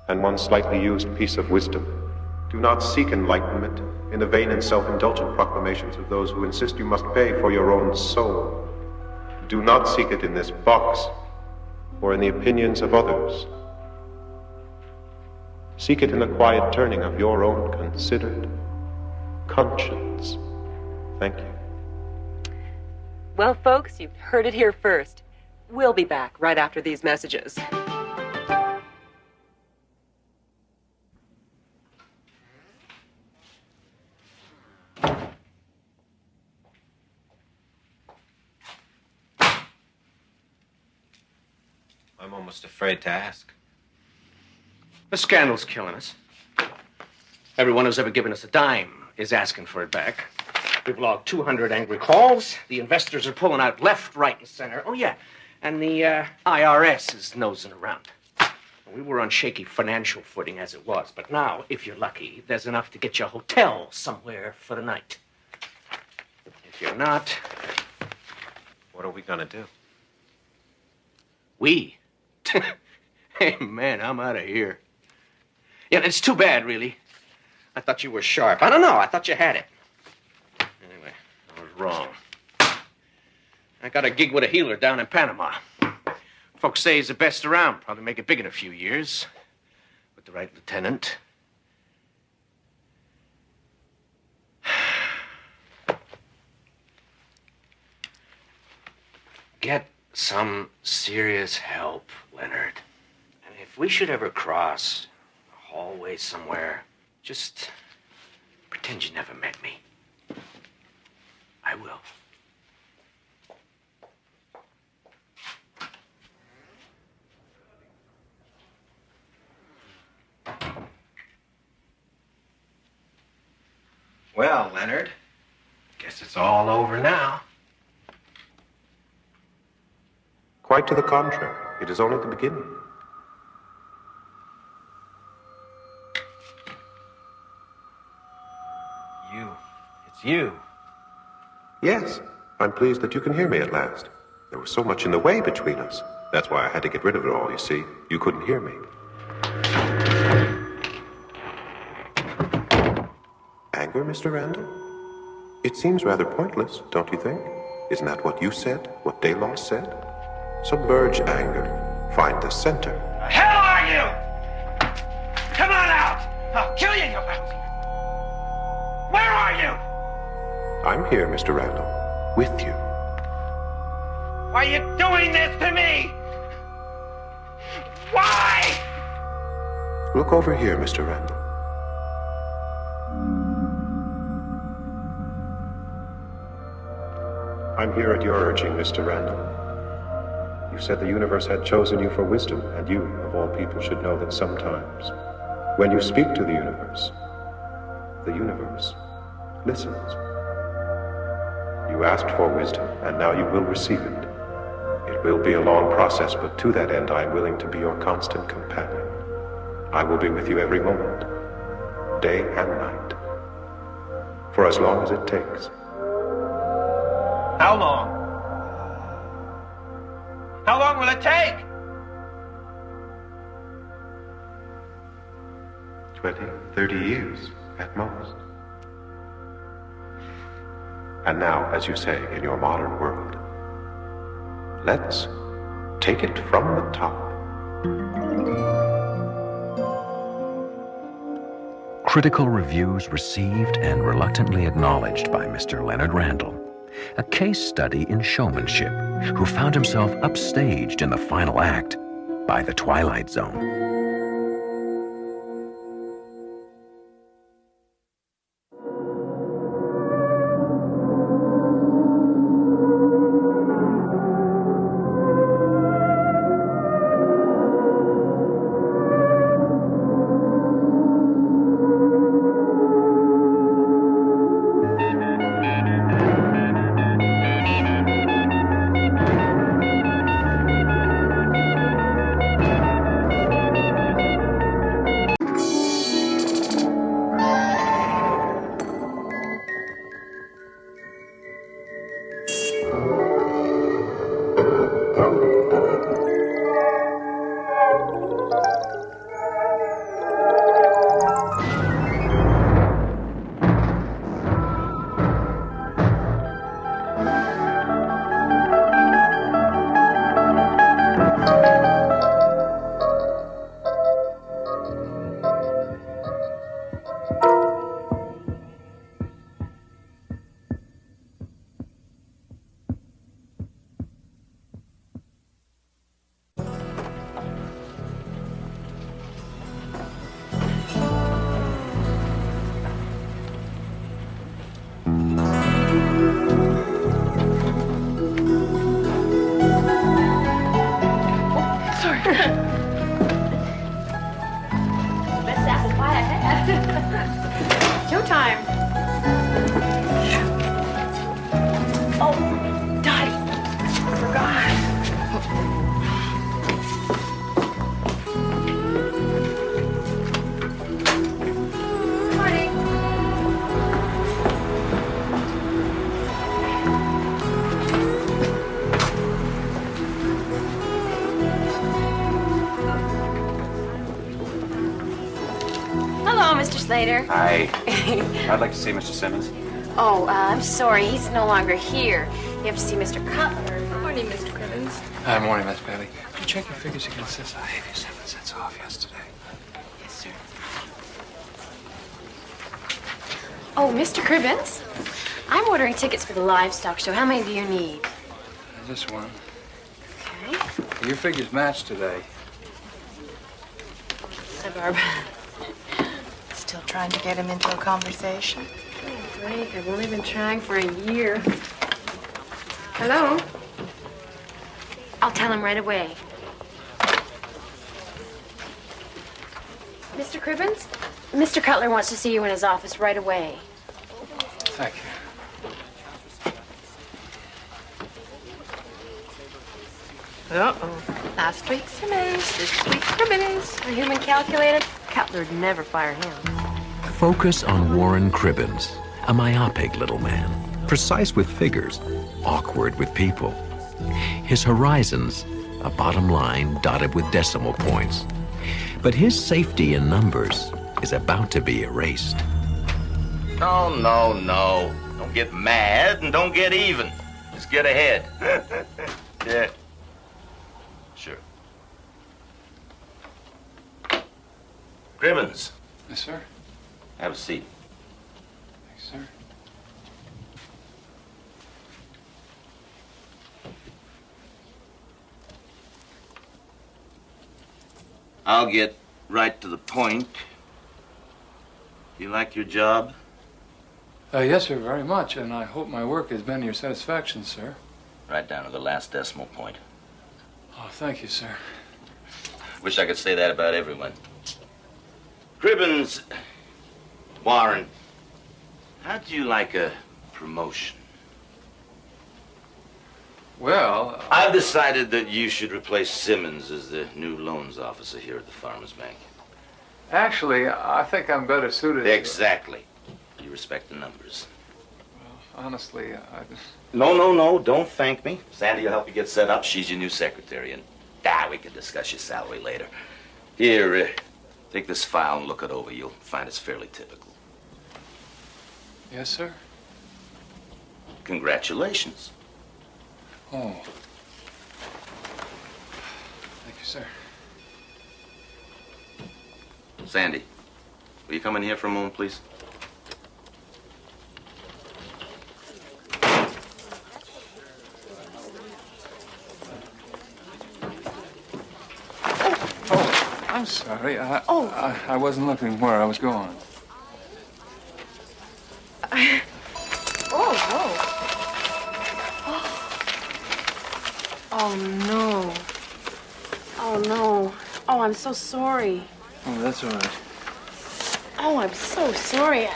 And one slightly used piece of wisdom. Do not seek enlightenment in the vain and self-indulgent proclamations of those who insist you must pay for your own soul. Do not seek it in this box or in the opinions of others. Seek it in the quiet turning of your own considered conscience. Thank you. Well, folks, you've heard it here first. We'll be back right after these messages. I'm almost afraid to ask. The scandal's killing us. Everyone who's ever given us a dime is asking for it back. We've logged 200 angry calls. The investors are pulling out left, right, and center. Oh, yeah. And the IRS is nosing around. We were on shaky financial footing as it was. But now, if you're lucky, there's enough to get you a hotel somewhere for the night. If you're not... What are we gonna do? We? Hey, man, I'm out of here. Yeah, it's too bad, really. I thought you were sharp. I don't know. I thought you had it. Anyway, I was wrong. I got a gig with a healer down in Panama. Folks say he's the best around. Probably make it big in a few years. With the right lieutenant. Get some serious help, Leonard. And if we should ever cross a hallway somewhere, just pretend you never met me. I will. Well, Leonard, guess it's all over now. Quite to the contrary. It is only the beginning. You. It's you. Yes, I'm pleased that you can hear me at last. There was so much in the way between us. That's why I had to get rid of it all, you see. You couldn't hear me. Anger, Mr. Randall? It seems rather pointless, don't you think? Isn't that what you said? What Delos said? Submerge anger. Find the center. The hell are you? Come on out! I'll kill you, you lousy! Where are you? I'm here, Mr. Randall. With you. Why are you doing this to me? Why? Look over here, Mr. Randall. I'm here at your urging, Mr. Randall. You said the universe had chosen you for wisdom, and you, of all people, should know that sometimes, when you speak to the universe listens. You asked for wisdom, and now you will receive it. It will be a long process, but to that end, I am willing to be your constant companion. I will be with you every moment, day and night, for as long as it takes. How long? How long will it take? 20, 30 years at most. And now, as you say, in your modern world, let's take it from the top. Critical reviews received and reluctantly acknowledged by Mr. Leonard Randall. A case study in showmanship, who found himself upstaged in the final act by the Twilight Zone. Hello, Mr. Slater. Hi. I'd like to see Mr. Simmons. Oh, I'm sorry. He's no longer here. You have to see Mr. Cutler. Good morning, Mr. Crimmins. Hi, morning, Miss Bailey. Did you check your figures against this? I gave you 7 cents off yesterday. Yes, sir. Oh, Mr. Cribbins, I'm ordering tickets for the livestock show. How many do you need? Just one. Okay. Your figures match today. Hi, Barb. Still trying to get him into a conversation? Oh, great. I've only been trying for a year. Hello? I'll tell him right away. Mr. Cribbins, Mr. Cutler wants to see you in his office right away. Thank you. Uh-oh. Last week Simmons, this week Cribbins. A human calculator. Cutler'd never fire him. Focus on Warren Cribbins, a myopic little man, precise with figures, awkward with people. His horizons, a bottom line dotted with decimal points. But his safety in numbers is about to be erased. No, no, no. Don't get mad and don't get even. Just get ahead. Yeah. Sure. Crimmins. Yes, sir. Have a seat. Thanks, sir. I'll get right to the point. You like your job? Yes, sir, very much, and I hope my work has been to your satisfaction, sir. Right down to the last decimal point. Oh, thank you, sir. Wish I could say that about everyone. Cribbins, Warren, how'd you like a promotion? Well, I've decided that you should replace Simmons as the new loans officer here at the Farmers Bank. actually, I think I'm better suited. Exactly. You respect the numbers. Honestly, No, no, no. Don't thank me. Sandy will help you get set up. She's your new secretary. And, we can discuss your salary later. Here, take this file and look it over. You'll find it's fairly typical. Yes, sir. Congratulations. Oh. Thank you, sir. Sandy, will you come in here for a moment, please? I'm sorry. I wasn't looking where I was going. Oh, no. Oh, no. Oh, I'm so sorry. Oh, that's all right. Oh, I'm so sorry.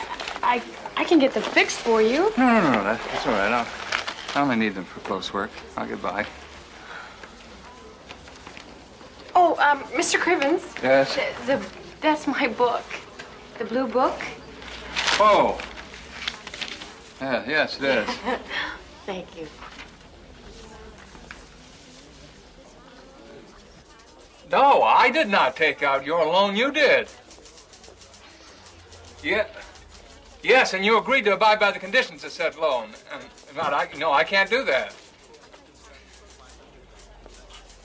I can get them fixed for you. No. That's all right. I only need them for close work. I'll get by. Oh, Mr. Cribbins. Yes? That's my book. The blue book. Oh. Yeah, yes, it is. Thank you. No, I did not take out your loan. You did. Yeah. Yes, and you agreed to abide by the conditions of said loan. No, I can't do that.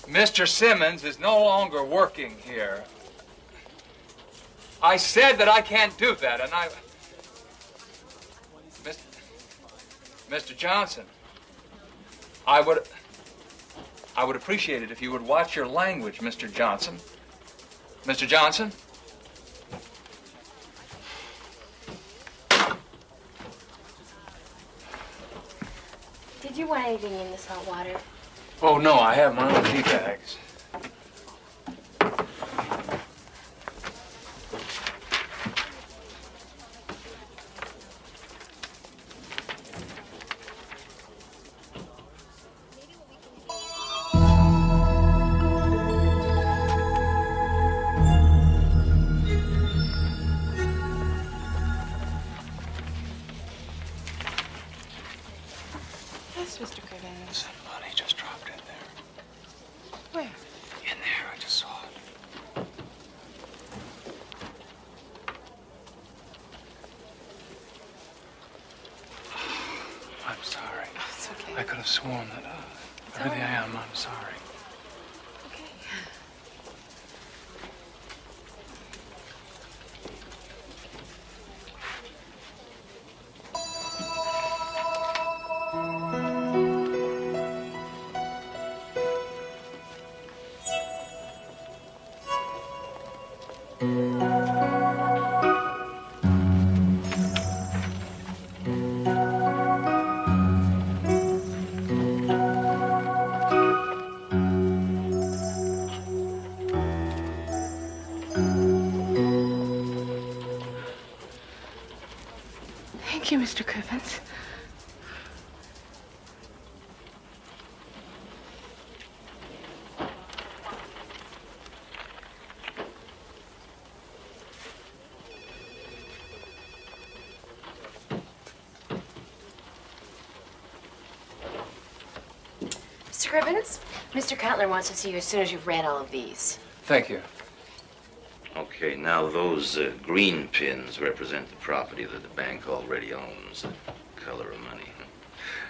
Mr. Simmons is no longer working here. I said that I can't do that, and Mr. Johnson, I would appreciate it if you would watch your language, Mr. Johnson. Mr. Johnson? Did you want anything in this hot water? Oh, no, I have my own tea bags. Yes, Mr. Cribbins. Somebody just dropped in there. Where? I could have sworn that. Really, I am. I'm sorry. Thank you, Mr. Cribbins. Mr. Cribbins, Mr. Cutler wants to see you as soon as you've read all of these. Thank you. Okay, now those green pins represent the property that the bank already owns, the color of money.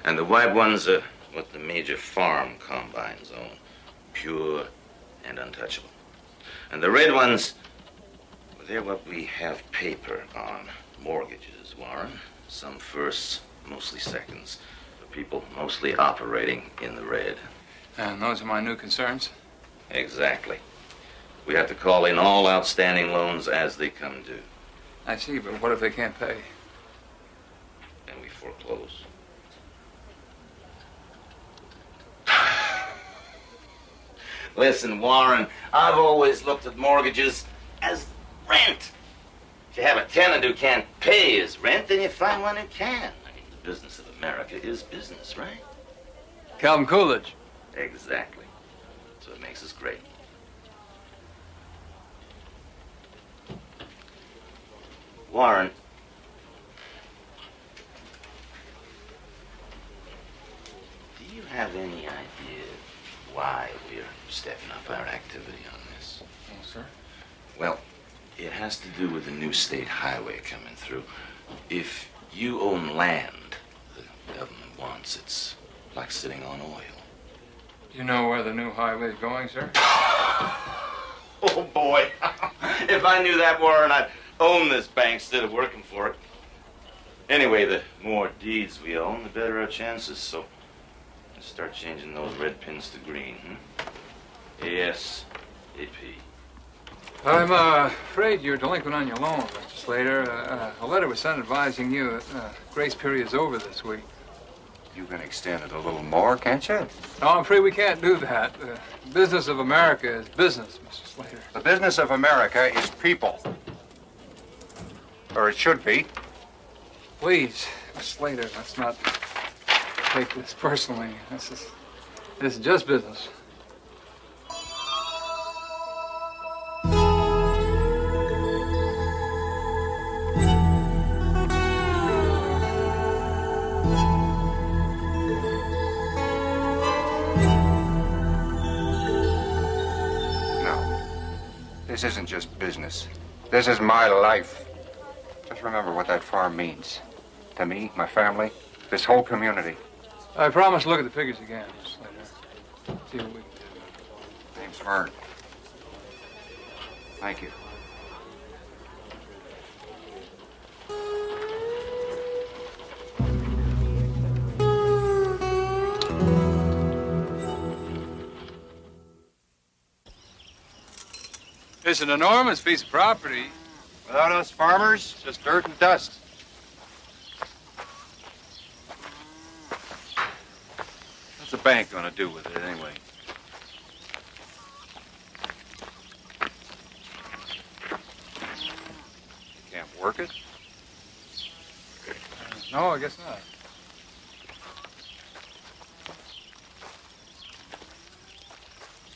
And the white ones are what the major farm combines own, pure and untouchable. And the red ones, well, they're what we have paper on, mortgages, Warren. Some firsts, mostly seconds, for people mostly operating in the red. And those are my new concerns? Exactly. We have to call in all outstanding loans as they come due. I see, but what if they can't pay? Then we foreclose. Listen, Warren, I've always looked at mortgages as rent. If you have a tenant who can't pay his rent, then you find one who can. I mean, the business of America is business, right? Calvin Coolidge. Exactly. So it makes us great. Warren, do you have any idea why we're stepping up our activity on this? Oh, sir? Well, it has to do with the new state highway coming through. If you own land the government wants, it's like sitting on oil. Do you know where the new highway is going, sir? Oh, boy. If I knew that, Warren, I'd own this bank instead of working for it. Anyway, the more deeds we own, the better our chances. So let's start changing those red pins to green. ASAP. I'm afraid you're delinquent on your loan, Mr. Slater. A letter was sent advising you grace period's over this week. You can extend it a little more, can't you? No, I'm afraid we can't do that. The business of America is business, Mr. Slater. The business of America is people. Or it should be. Please, Mr. Slater, let's not take this personally. This is just business. This isn't just business. This is my life. Just remember what that farm means. To me, my family, this whole community. I promise to look at the figures again, Mr. Slater. See what we can do. Name's Vern. Thank you. It's an enormous piece of property. Without us farmers, just dirt and dust. What's the bank going to do with it anyway? You can't work it? No, I guess not.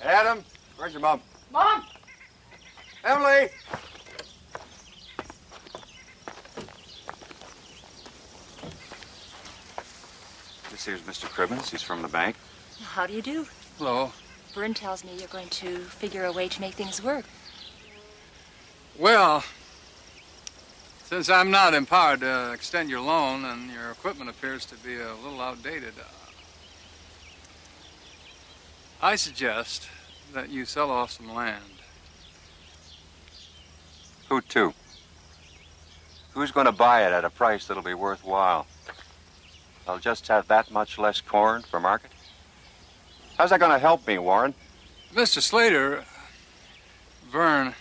Adam, where's your mom? Mom! Emily! This here's Mr. Cribbins. He's from the bank. How do you do? Hello. Vern tells me you're going to figure a way to make things work. Well, since I'm not empowered to extend your loan and your equipment appears to be a little outdated, I suggest that you sell off some land. Who to? Who's going to buy it at a price that'll be worthwhile? I'll just have that much less corn for market? How's that going to help me, Warren? Mr. Slater, Vern,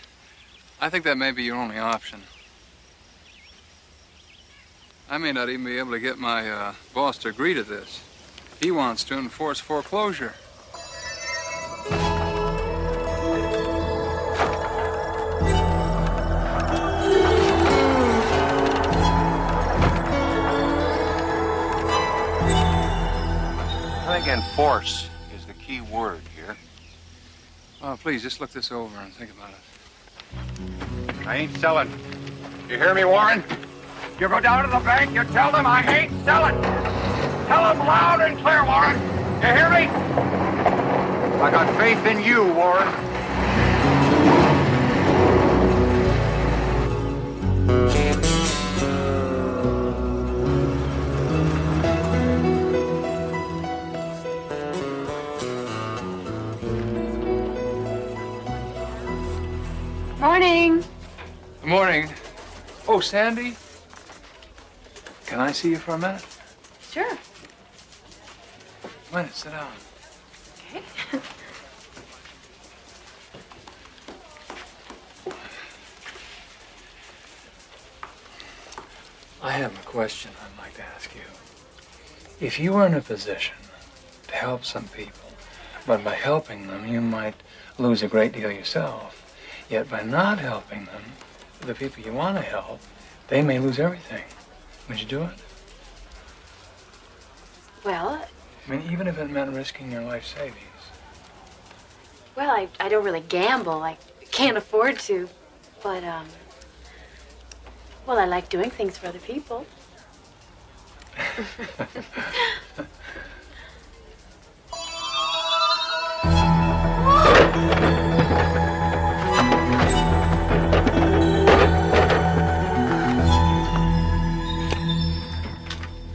I think that may be your only option. I may not even be able to get my boss to agree to this. He wants to enforce foreclosure. I think enforce is the key word here. Oh, please, just look this over and think about it. I ain't selling. You hear me, Warren? You go down to the bank, you tell them I ain't selling. Tell them loud and clear, Warren. You hear me? I got faith in you, Warren. Morning. Good morning. Oh, Sandy? Can I see you for a minute? Sure. Wait a minute, sit down. Okay. I have a question I'd like to ask you. If you were in a position to help some people, but by helping them you might lose a great deal yourself, yet by not helping them, the people you want to help, they may lose everything. Would you do it? Well, I mean, even if it meant risking your life savings. well, I don't really gamble. I can't afford to. But, well, I like doing things for other people.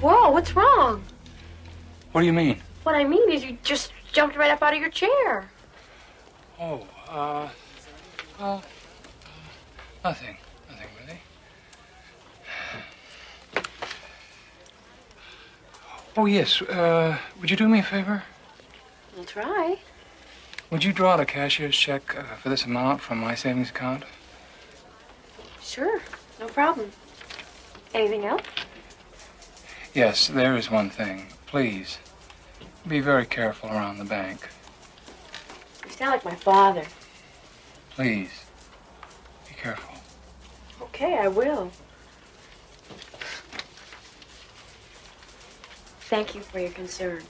Whoa, what's wrong? What do you mean? What I mean is you just jumped right up out of your chair. Oh, well, nothing. Nothing really. Oh, yes, would you do me a favor? I'll try. Would you draw out a cashier's check for this amount from my savings account? Sure, no problem. Anything else? Yes, there is one thing. Please, be very careful around the bank. You sound like my father. Please, be careful. Okay, I will. Thank you for your concern.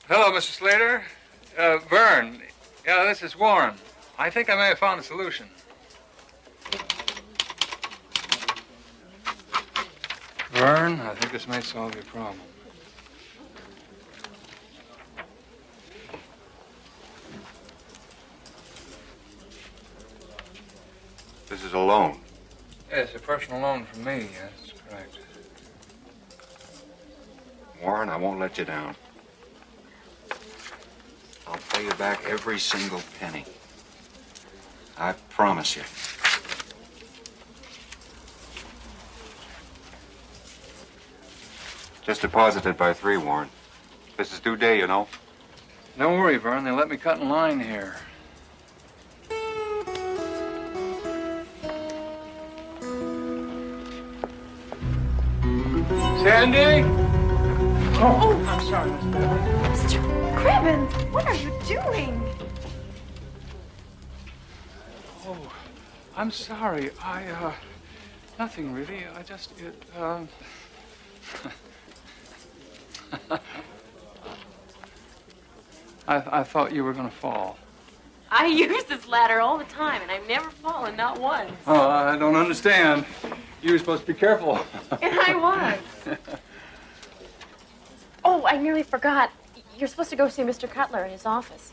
Hello, Mr. Slater. Vern. Yeah, this is Warren. I think I may have found a solution. Vern, I think this may solve your problem. This is a loan. Yes, a personal loan from me. That's correct. Warren, I won't let you down. I'll pay you back every single penny. I promise you. Just deposited by 3, Warren. This is due day, you know. Don't worry, Vern. They let me cut in line here. Sandy? Oh, I'm sorry, Miss Bailey. Mr. Cribbins, what are you doing? Oh, I'm sorry. Nothing really. I thought you were going to fall. I use this ladder all the time, and I've never fallen, not once. Oh, I don't understand. You were supposed to be careful. And I was. Oh, I nearly forgot. You're supposed to go see Mr. Cutler in his office.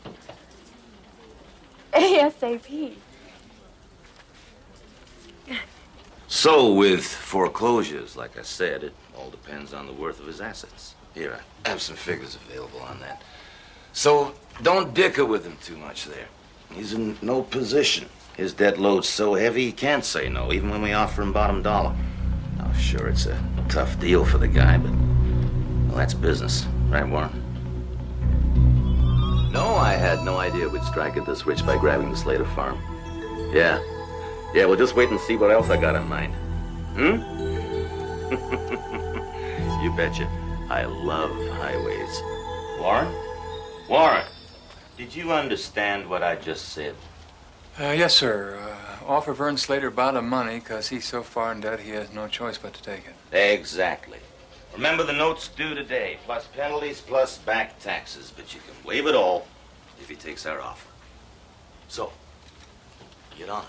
ASAP. So, with foreclosures, like I said, it all depends on the worth of his assets. Here, I have some figures available on that. So, don't dicker with him too much there. He's in no position. His debt load's so heavy he can't say no, even when we offer him bottom dollar. Now, sure, it's a tough deal for the guy, but, well, that's business. Right, Warren? No, I had no idea we'd strike it this rich by grabbing the Slater farm. Yeah. Yeah, well, just wait and see what else I got in mind. You betcha. I love highways. Warren? Warren, did you understand what I just said? Yes, sir. Offer Vern Slater bottom money because he's so far in debt he has no choice but to take it. Exactly. Remember the notes due today, plus penalties, plus back taxes. But you can waive it all if he takes our offer. So, get on it.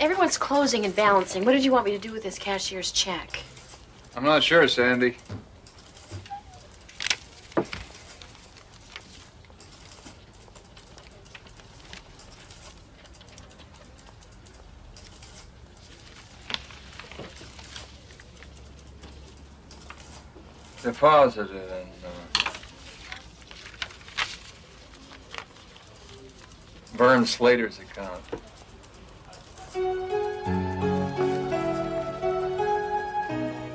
Everyone's closing and balancing. What did you want me to do with this cashier's check? I'm not sure, Sandy. Deposited in Vern Slater's account.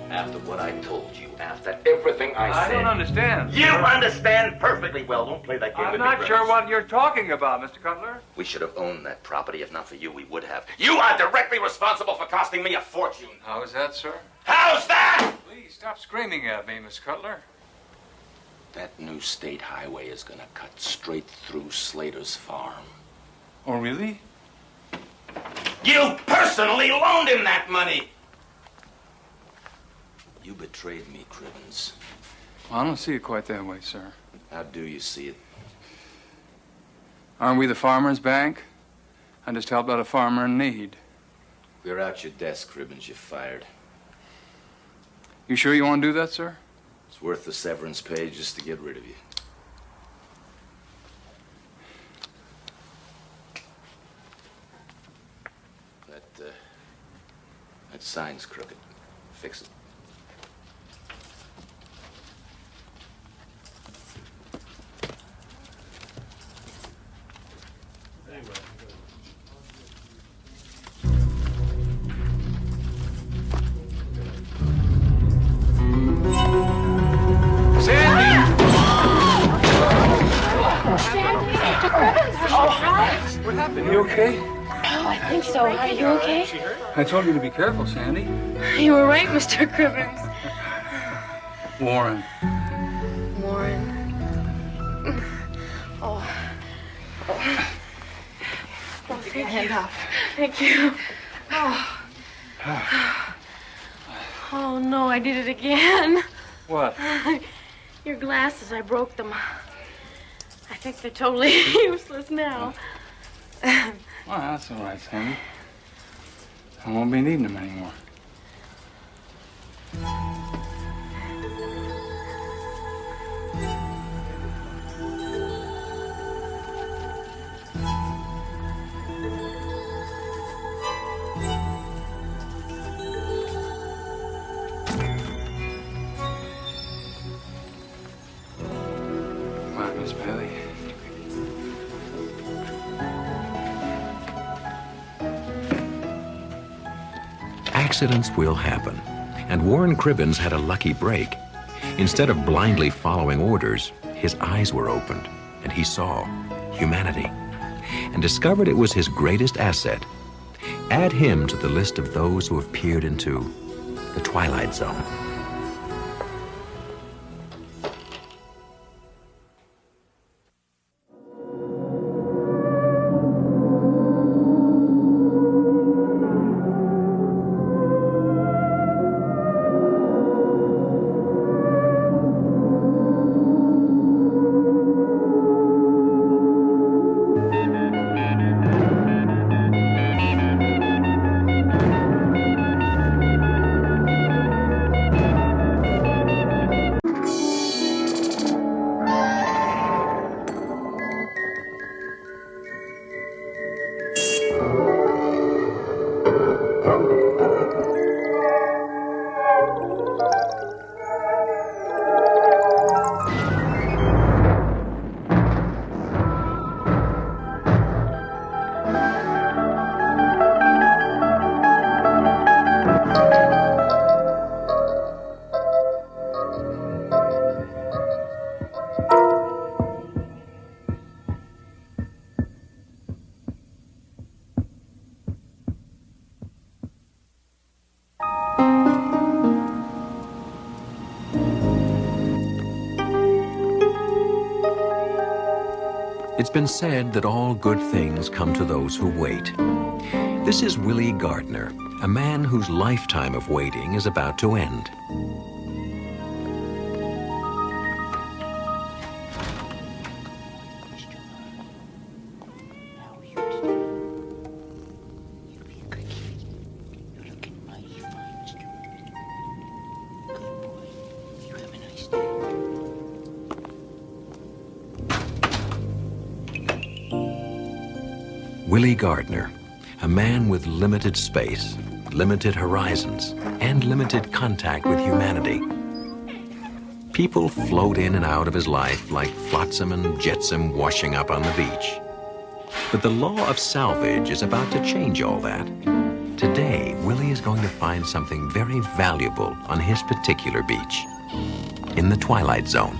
After what I told you, after everything I said. I don't understand. You understand perfectly well. Don't play that game I'm with me, not sure Griffiths. what you're talking about, Mr. Cutler. We should have owned that property. If not for you, we would have. You are directly responsible for costing me a fortune. How is that, sir? How's that? Please stop screaming at me, Miss Cutler. That new state highway is gonna cut straight through Slater's farm. Oh, really? You personally loaned him that money! You betrayed me, Cribbins. Well, I don't see it quite that way, sir. How do you see it? Aren't we the Farmers Bank? I just helped out a farmer in need. Clear out your desk, Cribbins. You're fired. You sure you want to do that, sir? It's worth the severance pay just to get rid of you. That sign's crooked. Fix it. What happened? You okay? Oh, I think so. Are you okay? I told you to be careful, Sandy. You were right, Mr. Cribbins. Warren. Warren. Oh. Oh, thank you. Thank you. Oh. Oh, no, I did it again. What? Your glasses, I broke them. I think they're totally useless now. Well, that's all right, Sandy. I won't be needing them anymore. Come on, Miss Bailey. Accidents will happen, and Warren Cribbins had a lucky break. Instead of blindly following orders, his eyes were opened, and he saw humanity, and discovered it was his greatest asset. Add him to the list of those who have peered into the Twilight Zone. It's been said that all good things come to those who wait. This is Willie Gardner, a man whose lifetime of waiting is about to end. Willie Gardner, a man with limited space, limited horizons, and limited contact with humanity. People float in and out of his life like flotsam and jetsam washing up on the beach. But the law of salvage is about to change all that. Today, Willie is going to find something very valuable on his particular beach, in the Twilight Zone.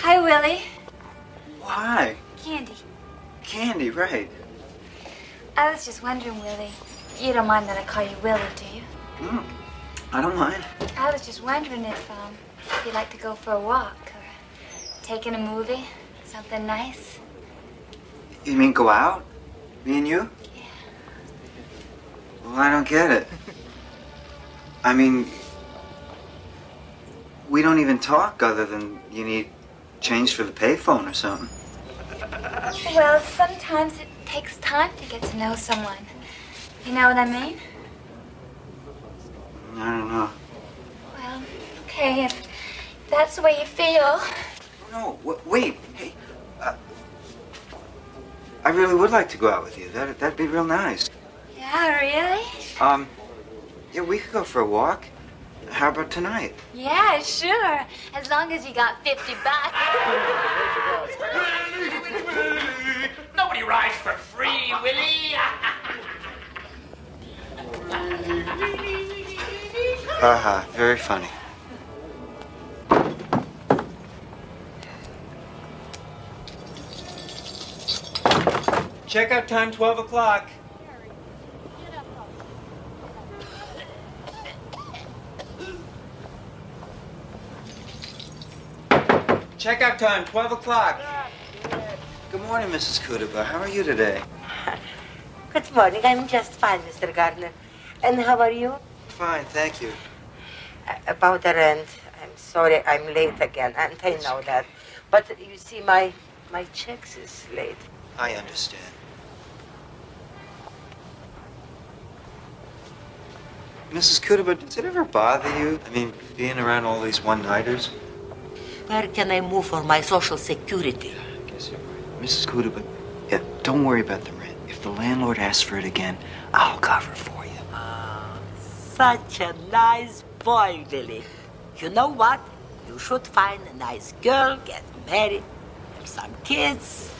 Hi, Willie. Hi. Candy. Candy, right. I was just wondering, Willie. You don't mind that I call you Willie, do you? No, I don't mind. I was just wondering if you'd like to go for a walk or take in a movie, something nice. You mean go out? Me and you? Yeah. Well, I don't get it. I mean, we don't even talk other than you need change for the payphone or something. Well, sometimes it takes time to get to know someone. You know what I mean? I don't know. Well, okay, if that's the way you feel. No, wait. Hey, I really would like to go out with you. That'd be real nice. Yeah, really? Yeah, we could go for a walk. How about tonight? Yeah, sure. As long as you got $50. Nobody rides for free, Willie. Haha, very funny. Checkout time, 12 o'clock. Checkout time, 12 o'clock. Good morning, Mrs. Kudaba. How are you today? Good morning. I'm just fine, Mr. Gardner. And how are you? Fine, thank you. About the rent, I'm sorry I'm late again, and I know that. But you see, my checks is late. I understand. Mrs. Kudaba, does it ever bother you? I mean, being around all these one-nighters? Where can I move for my Social Security? I guess you're right. Mrs. Kudaba, yeah, don't worry about the rent. If the landlord asks for it again, I'll cover for you. Such a nice boy, Billy. You know what? You should find a nice girl, get married, have some kids.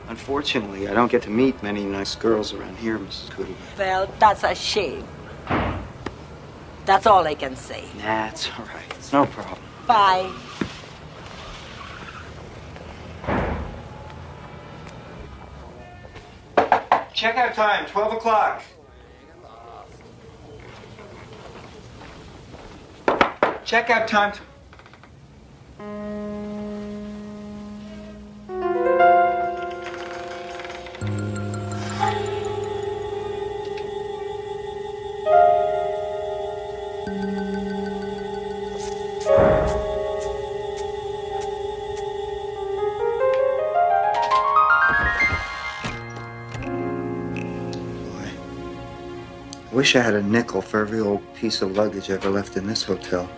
Unfortunately, I don't get to meet many nice girls around here, Mrs. Kudaba. Well, that's a shame. That's all I can say. That's all right. It's no problem. Bye. Checkout time, 12 o'clock. Checkout time. I wish I had a nickel for every old piece of luggage ever left in this hotel.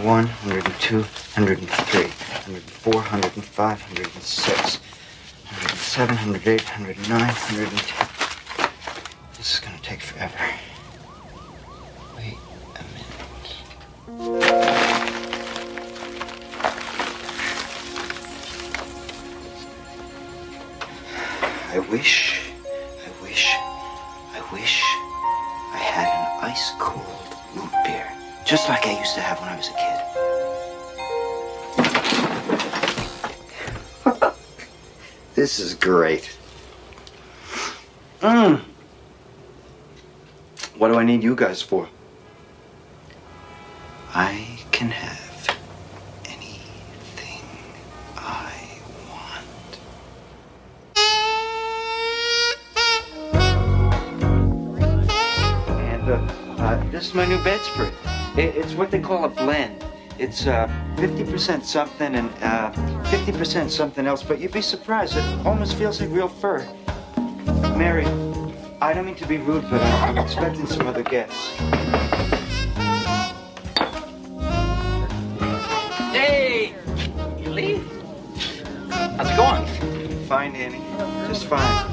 101, 102, 103, 104, 105, 106, 107, 108, 109, 110. This is gonna take forever. Wait a minute. I wish I had an ice-cold root beer, just like I used to have when I was a kid. This is great. What do I need you guys for? I can have anything I want. And this is my new bedspread. It's what they call a blend. It's 50% something and 50% something else, but you'd be surprised. It almost feels like real fur. Mary, I don't mean to be rude, but I'm expecting some other guests. Hey, you leave? How's it going? Fine, Annie. Just fine.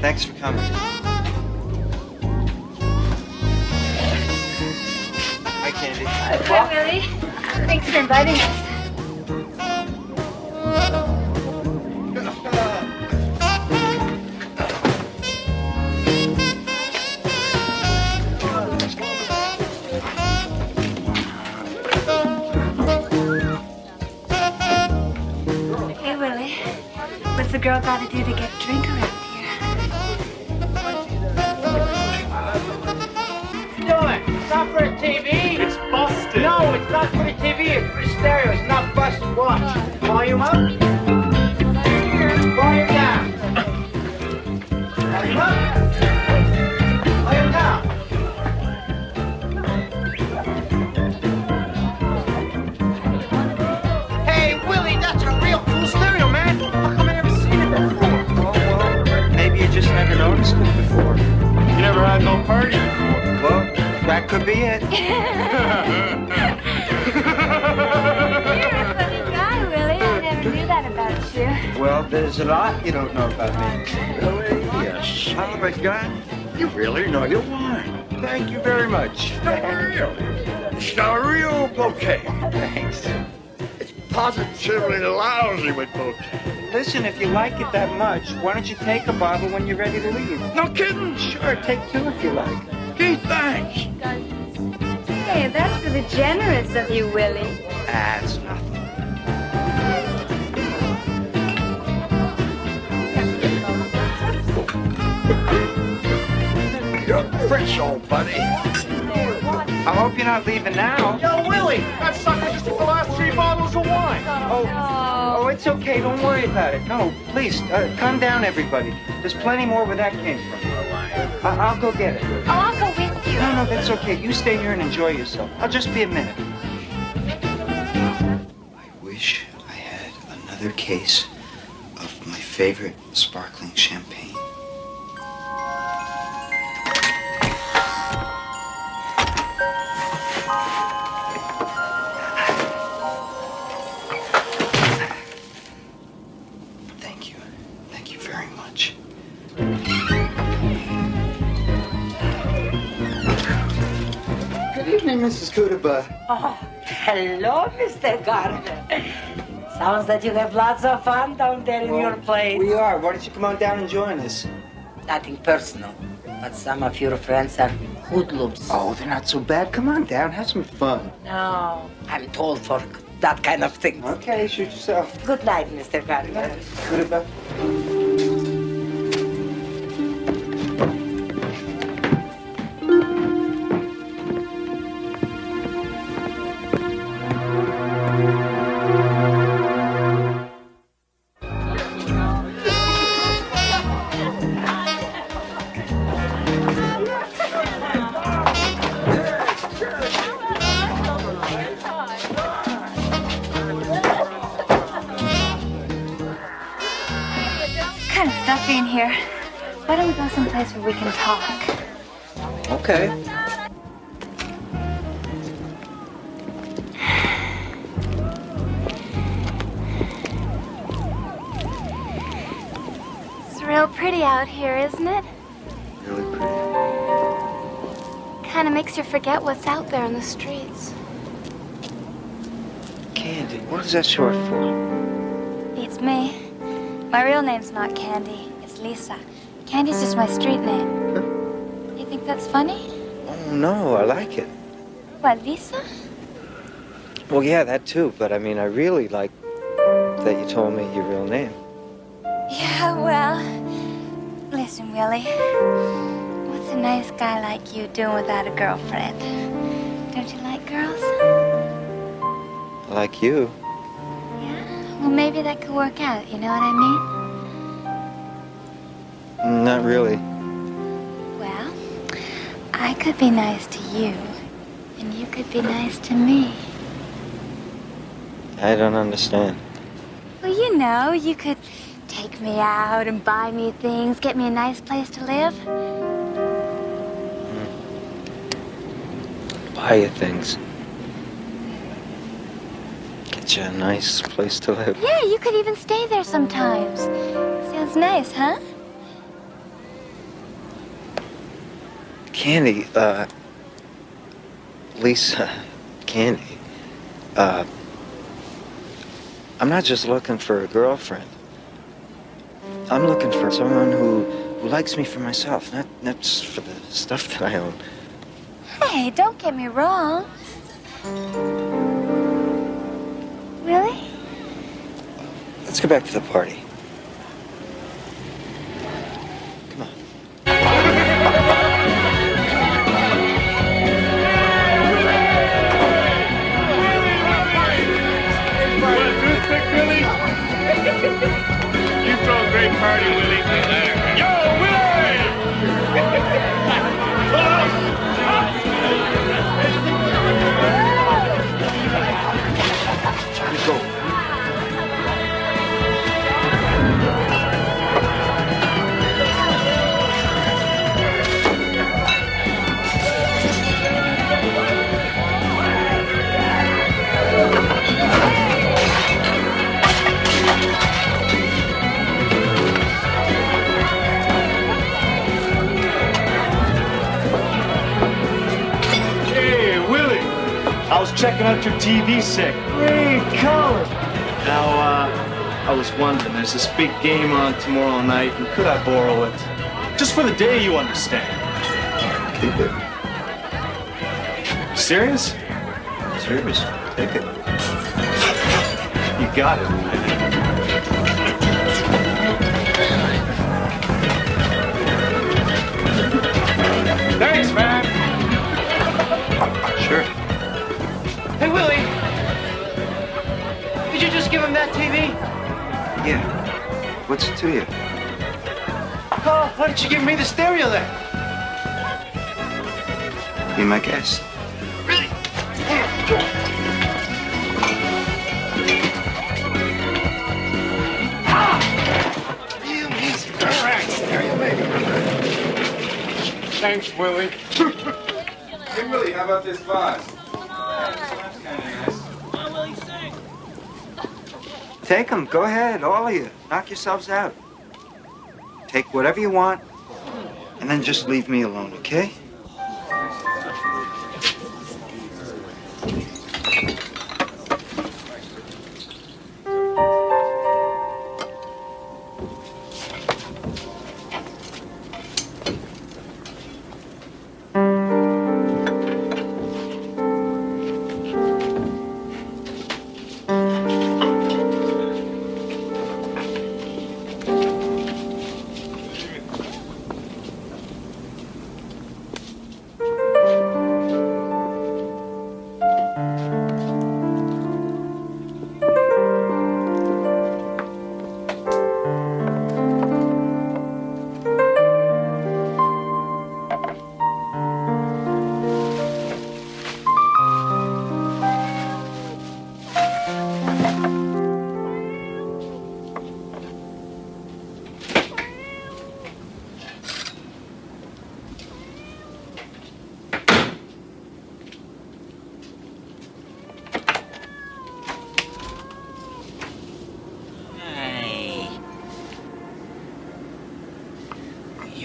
Thanks for coming. Hi, Candy. Hi, Willie. Thanks for inviting us. Hey, Willie. What's the girl got to do to get a drink around here? Doing? It's not for the TV. It's busted. No, it's not for the TV. It's for the stereo. It's not busted. Watch. Volume up. Volume down. Volume up. Volume down. Hey, Willie, that's a real cool stereo, man. How come I never seen it before? Oh, well, maybe you just never noticed it before. You never had no party before. Well, that could be it. You're a funny guy, Willie. I never knew that about you. Well, there's a lot you don't know about me. Really? You son of a gun. You really know your wine. Thank you very much. Really? It's a real bouquet. Thanks. It's positively lousy with bouquet. Listen, if you like it that much, why don't you take a bottle when you're ready to leave? No kidding? Sure, take two if you like. Gee, thanks. Hey, that's really generous of you, Willie. That's nothing. You're fresh, old buddy. I hope you're not leaving now. Yo, Willie, that sucker just took the last 3 bottles of wine. Oh, it's okay. Don't worry about it. No, please, calm down, everybody. There's plenty more where that came from. I'll go get it. Oh, I'll go with you. No, that's okay. You stay here and enjoy yourself. I'll just be a minute. I wish I had another case of my favorite sparkling champagne. Thank you. Thank you very much. Good evening, Mrs. Kudaba. Oh, hello, Mr. Gardner. Sounds that you have lots of fun down there in your place. We are. Why don't you come on down and join us? Nothing personal, but some of your friends are hoodlums. Oh, they're not so bad. Come on down. Have some fun. No, I'm told for that kind of thing. Okay, shoot yourself. Good night, Mr. Gardner. Kudaba. Kind of stuffy in here. Why don't we go someplace where we can talk? Okay. real pretty out here, isn't it? Really pretty. Kind of makes you forget what's out there in the streets. Candy, what is that short for? Beats me. My real name's not Candy. It's Lisa. Candy's just my street name. You think that's funny? Oh, no, I like it. What, Lisa? Well, yeah, that too, but I mean, I really like that you told me your real name. Yeah, well, listen, Willie. What's a nice guy like you doing without a girlfriend? Don't you like girls? I like you. Well, maybe that could work out, you know what I mean? Not really. Well, I could be nice to you, and you could be nice to me. I don't understand. Well, you know, you could take me out and buy me things, get me a nice place to live. Buy you things. Get you a nice place to live. Yeah, you could even stay there sometimes. Sounds nice, huh? Candy, Lisa, Candy, I'm not just looking for a girlfriend. I'm looking for someone who likes me for myself, not just for the stuff that I own. Hey, don't get me wrong. Really? Let's go back to the party. You throw a great party, Willie. Yo, Willie! Let's go. I was checking out your TV set. Great color. Now, I was wondering, there's this big game on tomorrow night, and could I borrow it? Just for the day, you understand. Keep it. Serious? Serious. Take it. You got it. Thanks, man. Sure. Hey, Willie. Did you just give him that TV? Yeah. What's it to you? Oh, why didn't you give me the stereo then? Be my guest. Really? Real easy. All right, stereo, baby. Thanks, Willie. Hey, Willie, how about this vase? Take them. Go ahead, all of you. Knock yourselves out. Take whatever you want, and then just leave me alone, okay?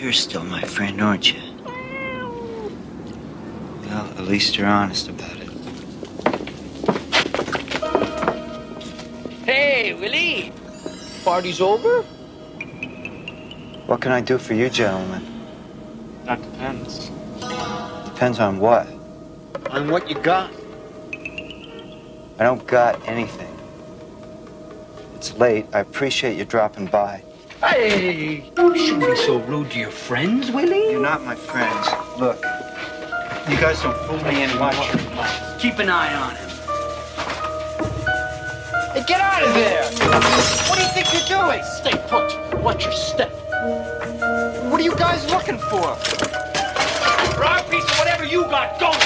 You're still my friend, aren't you? Well, at least you're honest about it. Hey, Willie. Party's over? What can I do for you, gentlemen? That depends. Depends on what. On what you got. I don't got anything. It's late. I appreciate you dropping by. Hey, you shouldn't be so rude to your friends, Willie. You're not my friends. Look, you guys don't fool me anymore. Keep an eye on him. Hey, get out of there! What do you think you're doing? Stay put. Watch your step. What are you guys looking for? Grab a piece of whatever you got going.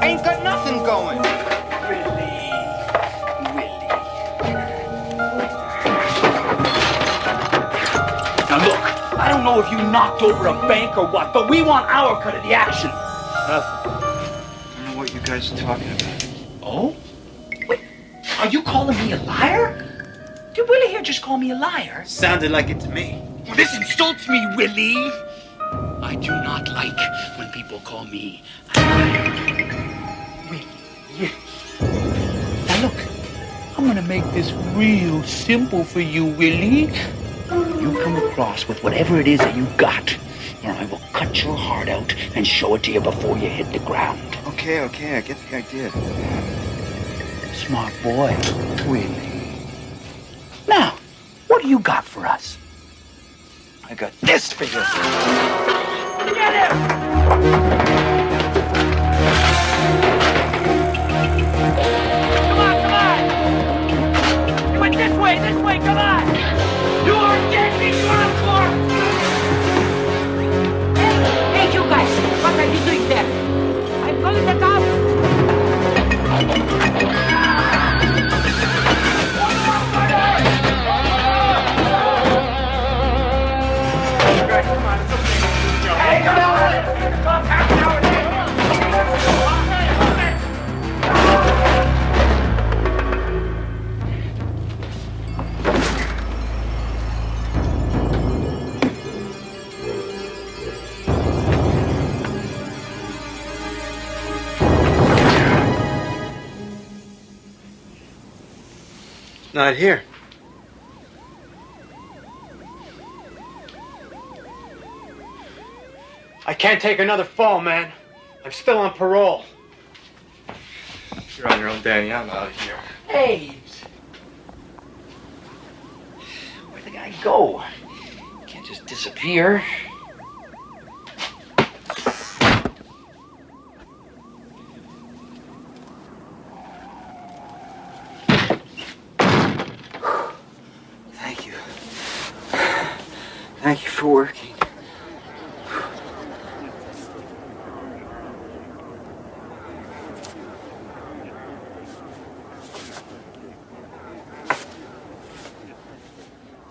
I ain't got nothing going. Now look, I don't know if you knocked over a bank or what, but we want our cut of the action. Nothing. I don't know what you guys are talking about. Oh? Wait, are you calling me a liar? Did Willie here just call me a liar? Sounded like it to me. Well, this insults me, Willie. I do not like when people call me a liar. Willie. Now look, I'm gonna make this real simple for you, Willie. You come across with whatever it is that you got, or I will cut your heart out and show it to you before you hit the ground. Okay, I get the idea. Smart boy, Willie. Now, what do you got for us? I got this for you. Get him! Come on! You went this way, come on! You are dead, me, you are a corpse! Hey, you guys, what are you doing there? I'm calling the cops! Hey, come on! Not here. I can't take another fall, man. I'm still on parole. You're on your own, Danny. I'm out of here. Hey! Where'd the guy go? Can't just disappear. Thank you. Thank you for working.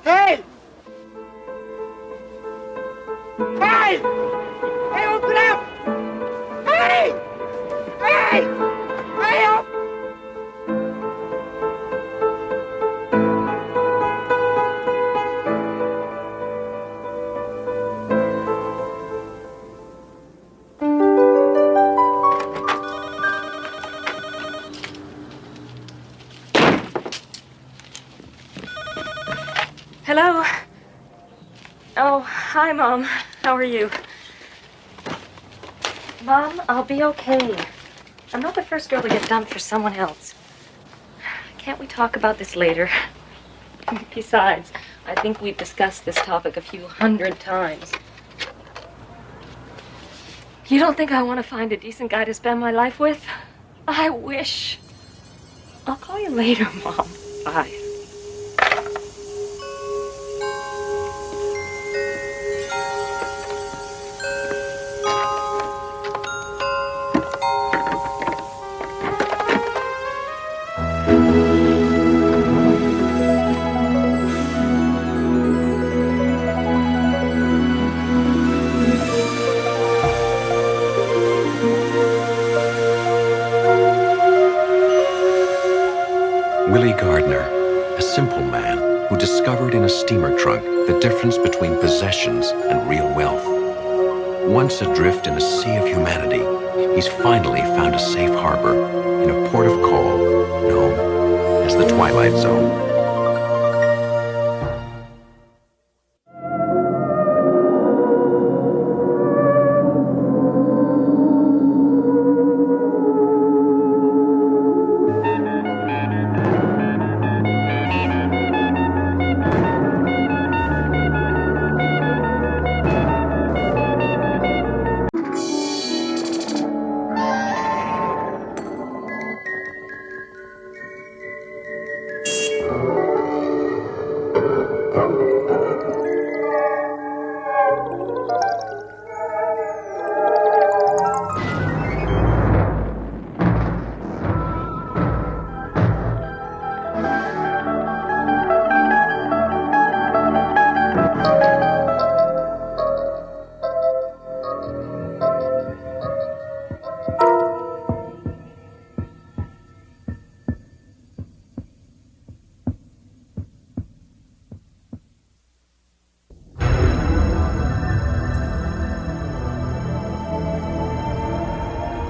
Hey! Hey! Hey, open up! Hey! Hey! Hey, up! Hello. Oh, hi, Mom. How are you? Mom, I'll be okay. I'm not the first girl to get dumped for someone else. Can't we talk about this later? Besides, I think we've discussed this topic a few hundred times. You don't think I want to find a decent guy to spend my life with? I wish. I'll call you later, Mom. Bye. Willie Gardner, discovered in a steamer trunk the difference between possessions and real wealth. Once adrift in a sea of humanity, he's finally found a safe harbor in a port of call known as the Twilight Zone.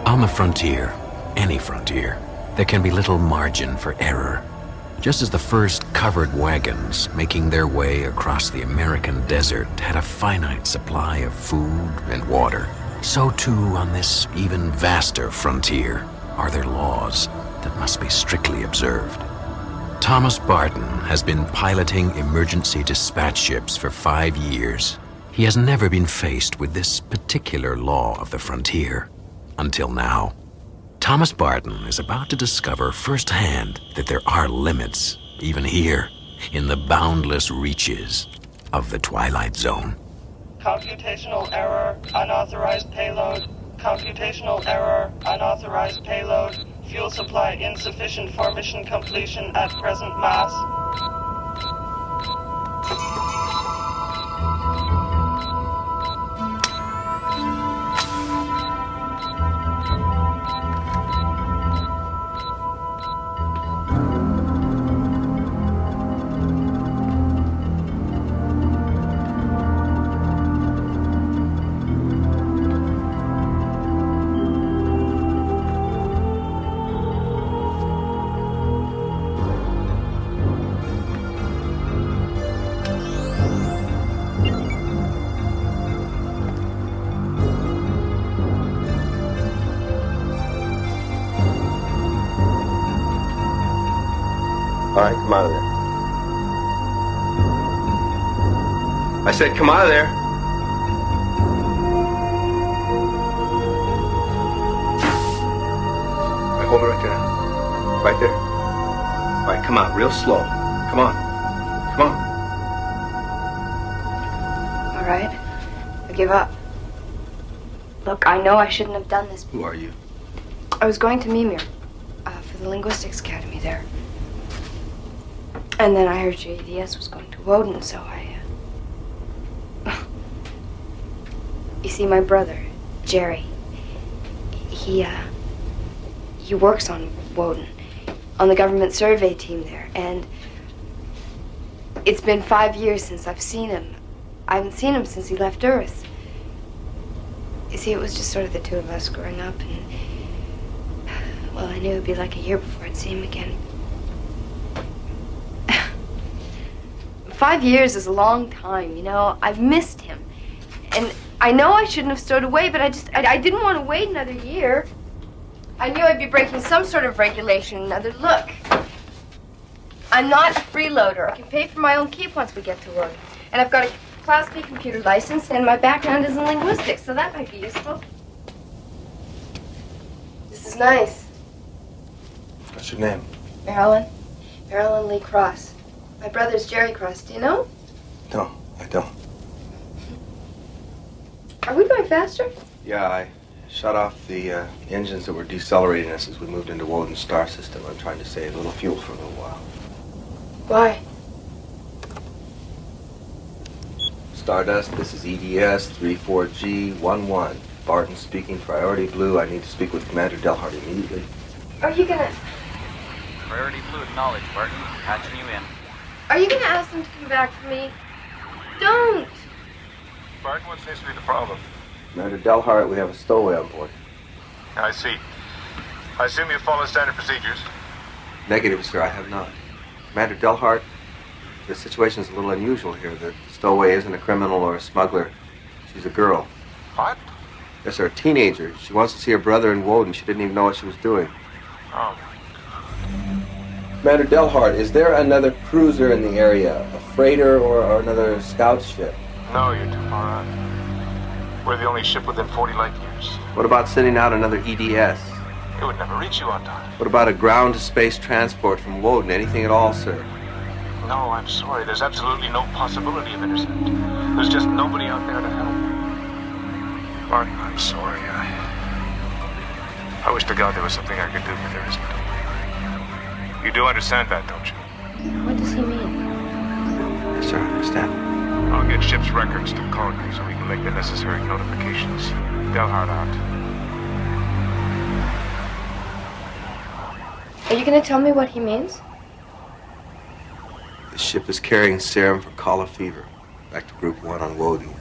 On the frontier, any frontier, there can be little margin for error. Just as the first covered wagons making their way across the American desert had a finite supply of food and water, so too on this even vaster frontier are there laws that must be strictly observed. Thomas Barton has been piloting emergency dispatch ships for 5 years. He has never been faced with this particular law of the frontier. Until now. Thomas Barton is about to discover firsthand that there are limits, even here, in the boundless reaches of the Twilight Zone. Computational error, unauthorized payload. Computational error, unauthorized payload. Fuel supply insufficient for mission completion at present mass. All right, come out of there. I said come out of there. All right, hold it right there. Right there. All right, come out real slow. Come on. Come on. All right. I give up. Look, I know I shouldn't have done this. Who are you? I was going to Mimir for the Linguistics Academy there. And then I heard JVS was going to Woden, so I... You see, my brother, Jerry, he works on Woden, on the government survey team there, and it's been 5 years since I've seen him. I haven't seen him since he left Earth. You see, it was just sort of the two of us growing up, and, well, I knew it'd be like a year before I'd see him again. 5 years is a long time, you know. I've missed him. And I know I shouldn't have stowed away, but I didn't want to wait another year. I knew I'd be breaking some sort of regulation. Another look. I'm not a freeloader. I can pay for my own keep once we get to work. And I've got a Class B computer license, and my background is in linguistics, so that might be useful. This is nice. What's your name? Marilyn. Marilyn Lee Cross. My brother's Jerry Cross. Do you know? No, I don't. Are we going faster? Yeah, I shut off the engines that were decelerating us as we moved into Woden's star system. I'm trying to save a little fuel for a little while. Why? Stardust, this is EDS 34G11. Barton speaking, priority blue. I need to speak with Commander Delhart immediately. Are you gonna... Priority blue acknowledged, Barton. Patching you in. Are you going to ask them to come back for me? Don't. Martin, what seems to be the problem? Commander Delhart, we have a stowaway on board. I see. I assume you've followed standard procedures. Negative, sir, I have not. Commander Delhart, the situation is a little unusual here. The stowaway isn't a criminal or a smuggler. She's a girl. What? Yes, sir, a teenager. She wants to see her brother in Woden. She didn't even know what she was doing. Oh. Commander Delhart, is there another cruiser in the area? A freighter or another scout ship? No, you're too far out. We're the only ship within 40 light years. What about sending out another EDS? It would never reach you on time. What about a ground-to-space transport from Woden? Anything at all, sir? No, I'm sorry. There's absolutely no possibility of intercept. There's just nobody out there to help. Martin, I'm sorry. I wish to God there was something I could do, but there isn't. You do understand that, don't you? What does he mean? Yes, sir, I understand. I'll get ship's records to Colony so we can make the necessary notifications. Delhart out. Are you going to tell me what he means? The ship is carrying serum for cholera fever. Back to Group 1 on Woden.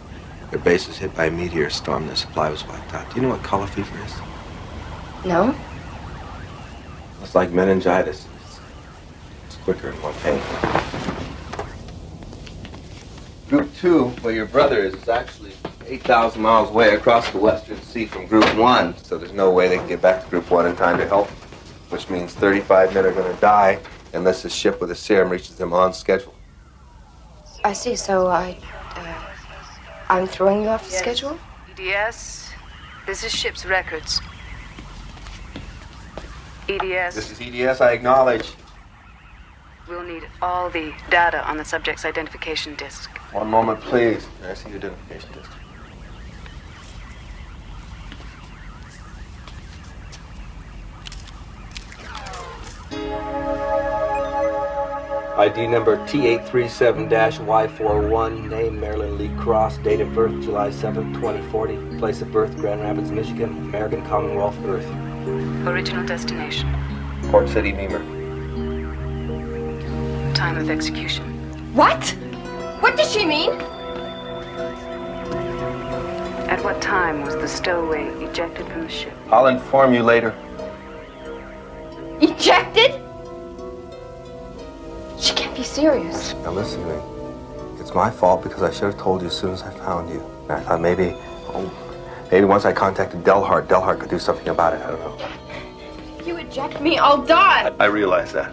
Their base was hit by a meteor storm. Their supply was wiped out. Do you know what cholera fever is? No. It's like meningitis. It's quicker and more painful. Group 2, where your brother is actually 8,000 miles away across the Western Sea from Group 1, so there's no way they can get back to Group 1 in time to help, which means 35 men are going to die unless the ship with the serum reaches them on schedule. I see, so I'm throwing you off the schedule? EDS, this is ship's records. EDS. This is EDS, I acknowledge. We'll need all the data on the subject's identification disc. One moment, please. I see your identification disc. ID number T837-Y41, name Marilyn Lee Cross, date of birth July 7th, 2040, place of birth Grand Rapids, Michigan, American Commonwealth, Earth. Original destination. Port City, Beamer. Time of execution. What? What does she mean? At what time was the stowaway ejected from the ship? I'll inform you later. Ejected? She can't be serious. Now listen to me. It's my fault because I should have told you as soon as I found you. And I thought maybe once I contacted Delhart could do something about it. I don't know. If you eject me, I'll die. I realize that.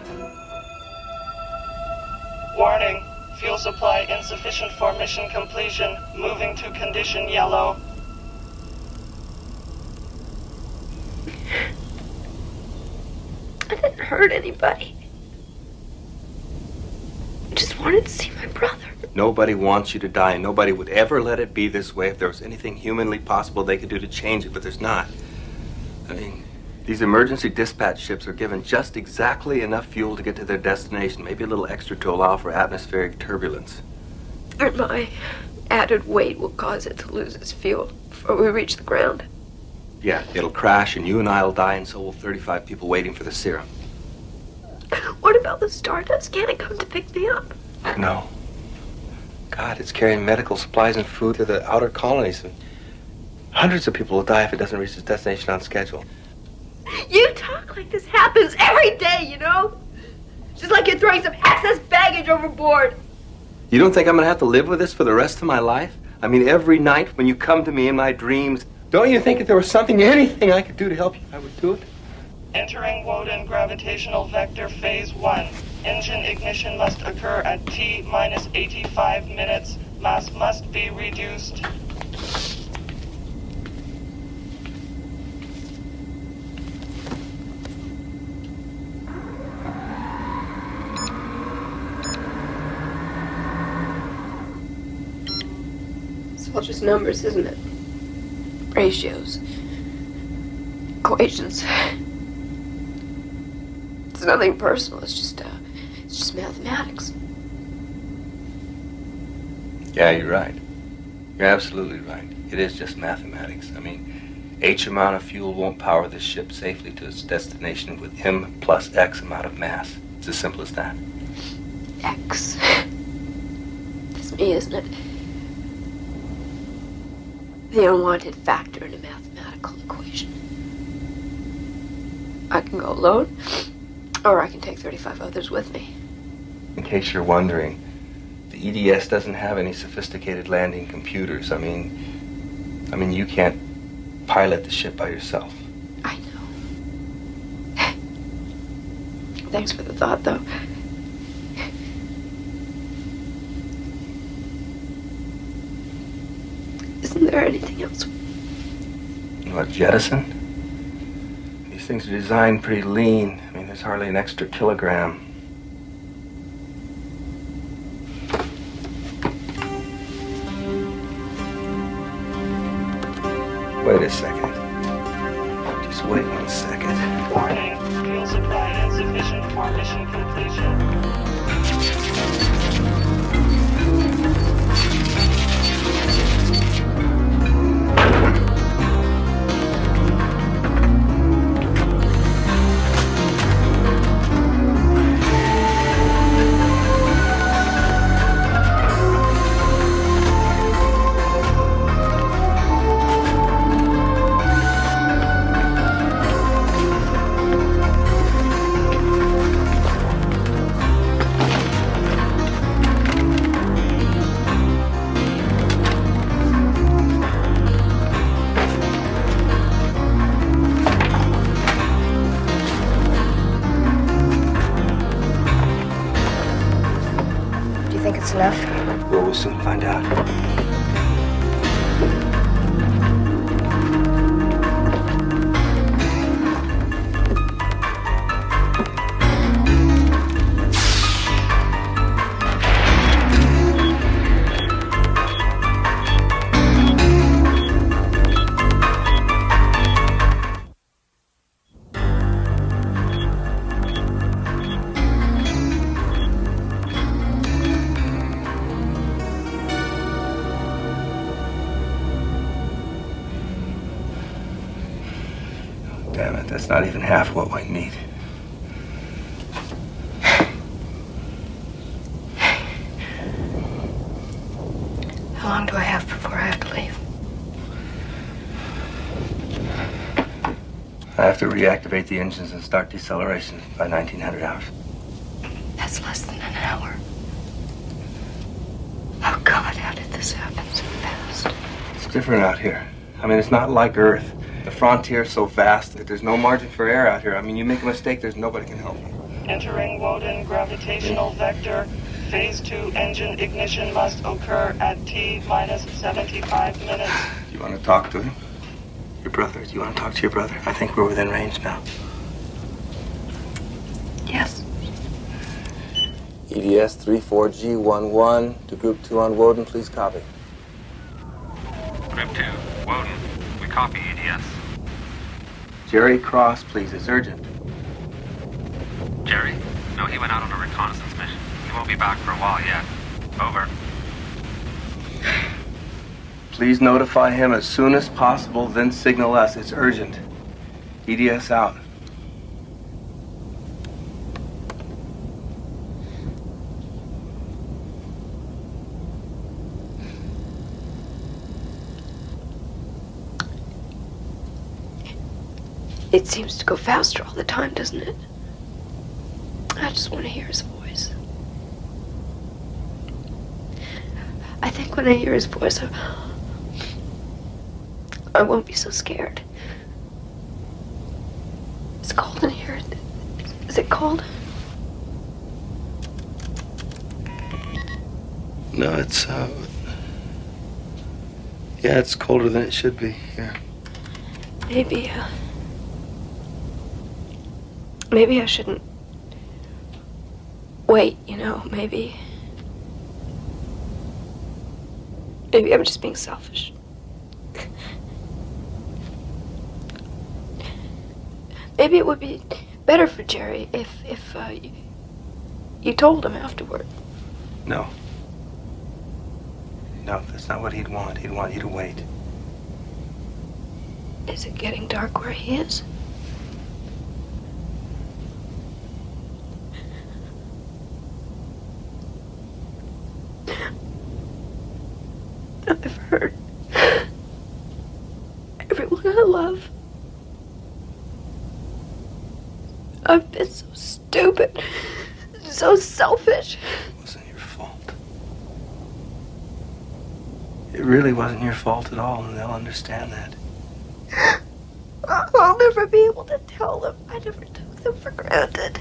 Warning. Fuel supply insufficient for mission completion. Moving to condition yellow. I didn't hurt anybody. I just wanted to see my brother. Nobody wants you to die, and nobody would ever let it be this way if there was anything humanly possible they could do to change it, but there's not. I mean, these emergency dispatch ships are given just exactly enough fuel to get to their destination, maybe a little extra to allow for atmospheric turbulence. And my added weight will cause it to lose its fuel before we reach the ground. Yeah, it'll crash, and you and I will die, and so will 35 people waiting for the serum. What about the Stardust? Can't it come to pick me up? No. God, it's carrying medical supplies and food to the outer colonies, and hundreds of people will die if it doesn't reach its destination on schedule. You talk like this happens every day, you know? Just like you're throwing some excess baggage overboard. You don't think I'm going to have to live with this for the rest of my life? I mean, every night when you come to me in my dreams, don't you think if there was anything I could do to help you, I would do it? Entering Woden gravitational vector phase 1. Engine ignition must occur at T-minus 85 minutes. Mass must be reduced. It's all just numbers, isn't it? Ratios. Equations. It's nothing personal. It's just mathematics. Yeah, you're right. You're absolutely right. It is just mathematics. I mean, H amount of fuel won't power this ship safely to its destination with M plus X amount of mass. It's as simple as that. X. It's me, isn't it? The unwanted factor in a mathematical equation. I can go alone, or I can take 35 others with me. In case you're wondering, the EDS doesn't have any sophisticated landing computers. I mean, you can't pilot the ship by yourself. I know. Thanks for the thought, though. Isn't there anything else? What, jettison? These things are designed pretty lean. I mean, there's hardly an extra kilogram. Wait a second. Just wait 1 second. Warning, fuel supply insufficient for mission completion. Enough? Well, we'll soon find out. Damn it, that's not even half what we need. How long do I have before I have to leave? I have to reactivate the engines and start deceleration by 1900 hours. That's less than an hour. Oh, God, how did this happen so fast? It's different out here. I mean, it's not like Earth. The frontier's so vast that there's no margin for error out here. I mean, you make a mistake, there's nobody can help you. Entering Woden gravitational vector. Phase 2 engine ignition must occur at T-minus 75 minutes. Do you want to talk to him? Your brother? Do you want to talk to your brother? I think we're within range now. Yes. EDS 34G11 to Group 2 on Woden, please copy. Group 2, Woden. We copy EDS. Jerry Cross, please. It's urgent. Jerry? No, he went out on a reconnaissance mission. He won't be back for a while yet. Over. Please notify him as soon as possible, then signal us. It's urgent. EDS out. It seems to go faster all the time, doesn't it? I just want to hear his voice. I think when I hear his voice, I won't be so scared. It's cold in here. Is it cold? No, it's, yeah, it's colder than it should be, yeah. Maybe I shouldn't wait, you know, maybe I'm just being selfish. Maybe it would be better for Jerry if you told him afterward. No. No, that's not what he'd want. He'd want you to wait. Is it getting dark where he is? everyone I love. I've been so stupid, so selfish. It wasn't your fault. It really wasn't your fault at all, and they'll understand that. I'll never be able to tell them. I never took them for granted.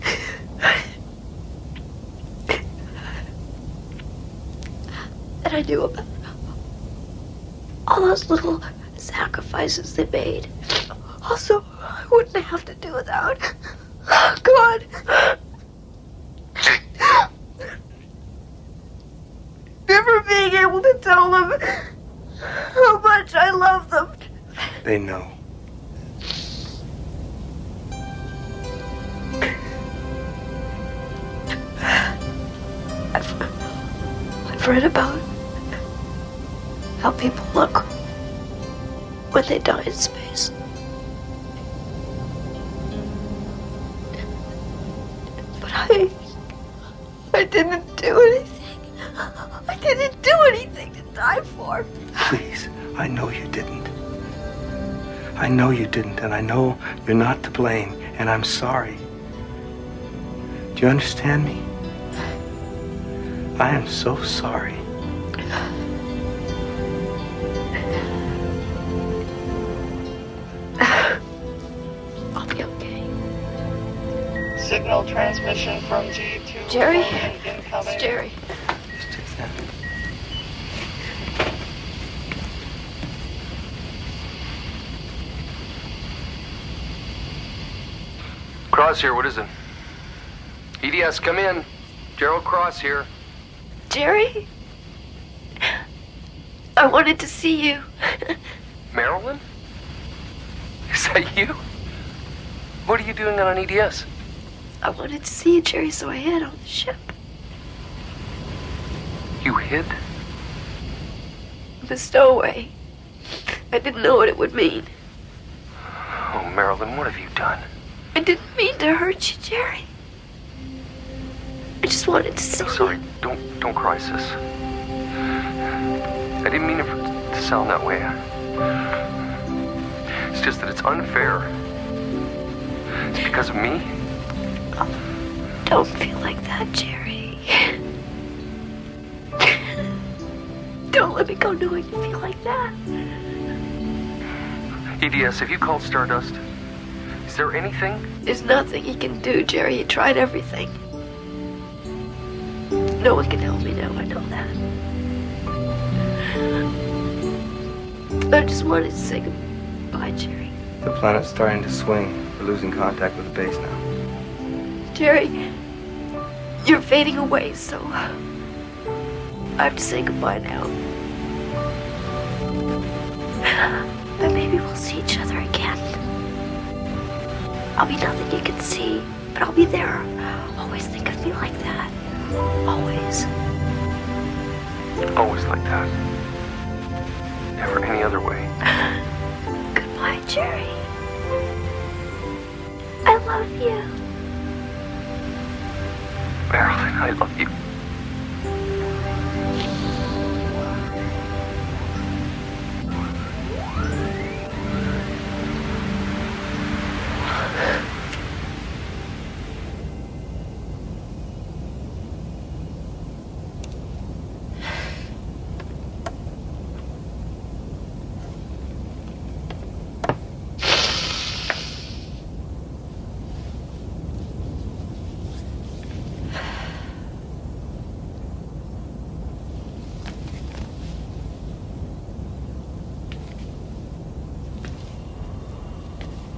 And I knew about all those little sacrifices they made. Also, I wouldn't have to do without. God. Never being able to tell them how much I love them. They know. I've read about how people look when they die in space. But I didn't do anything. I didn't do anything to die for. Please, I know you didn't. I know you didn't, and I know you're not to blame, and I'm sorry. Do you understand me? I am so sorry. I'll be okay. Signal transmission from G2. Jerry? Incoming. It's Jerry. Cross here, what is it? EDS, come in. Gerald Cross here. Jerry? I wanted to see you. Marilyn? Is that you? What are you doing on EDS? I wanted to see you, Jerry, so I hid on the ship. You hid? The stowaway. I didn't know what it would mean. Oh, Marilyn, what have you done? I didn't mean to hurt you, Jerry. I just wanted to see I'm sorry. Don't cry, sis. I didn't mean it to sound that way. It's just that it's unfair. It's because of me. Oh, don't feel like that, Jerry. Don't let me go knowing you feel like that. EDS, have you called Stardust? Is there anything? There's nothing he can do, Jerry. He tried everything. No one can help me now, I know that. I just wanted to say goodbye, Jerry. The planet's starting to swing. We're losing contact with the base now. Jerry, you're fading away, so I have to say goodbye now. And maybe we'll see each other again. I'll be nothing you can see, but I'll be there. Always think of me like that. Always. Always like that. Never any other way. Goodbye, Jerry. I love you. Marilyn, I love you.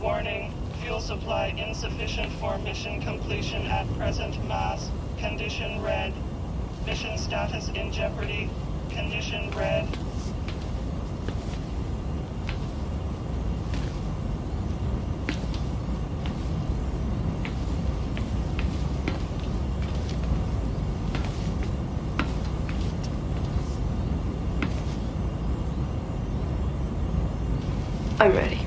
Warning, fuel supply insufficient for mission completion at present. Mass. Condition red. Mission status in jeopardy. Condition red. I'm ready.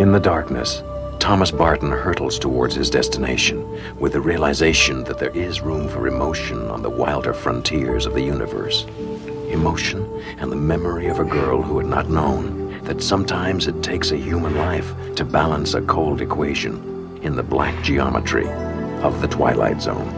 In the darkness, Thomas Barton hurtles towards his destination with the realization that there is room for emotion on the wilder frontiers of the universe. Emotion and the memory of a girl who had not known that sometimes it takes a human life to balance a cold equation in the black geometry of the Twilight Zone.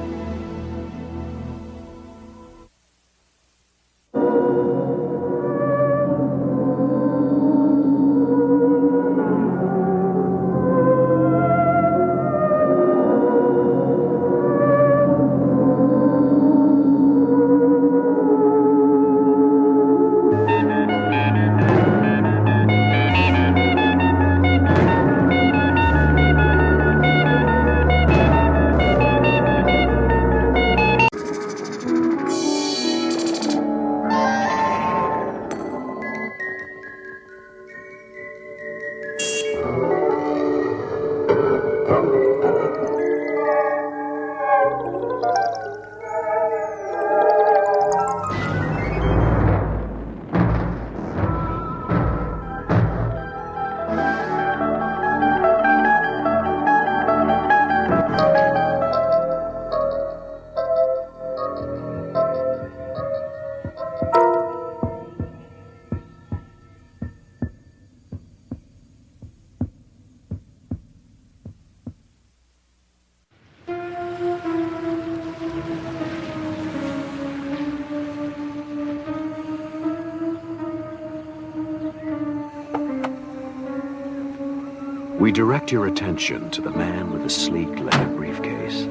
We direct your attention to the man with the sleek leather briefcase.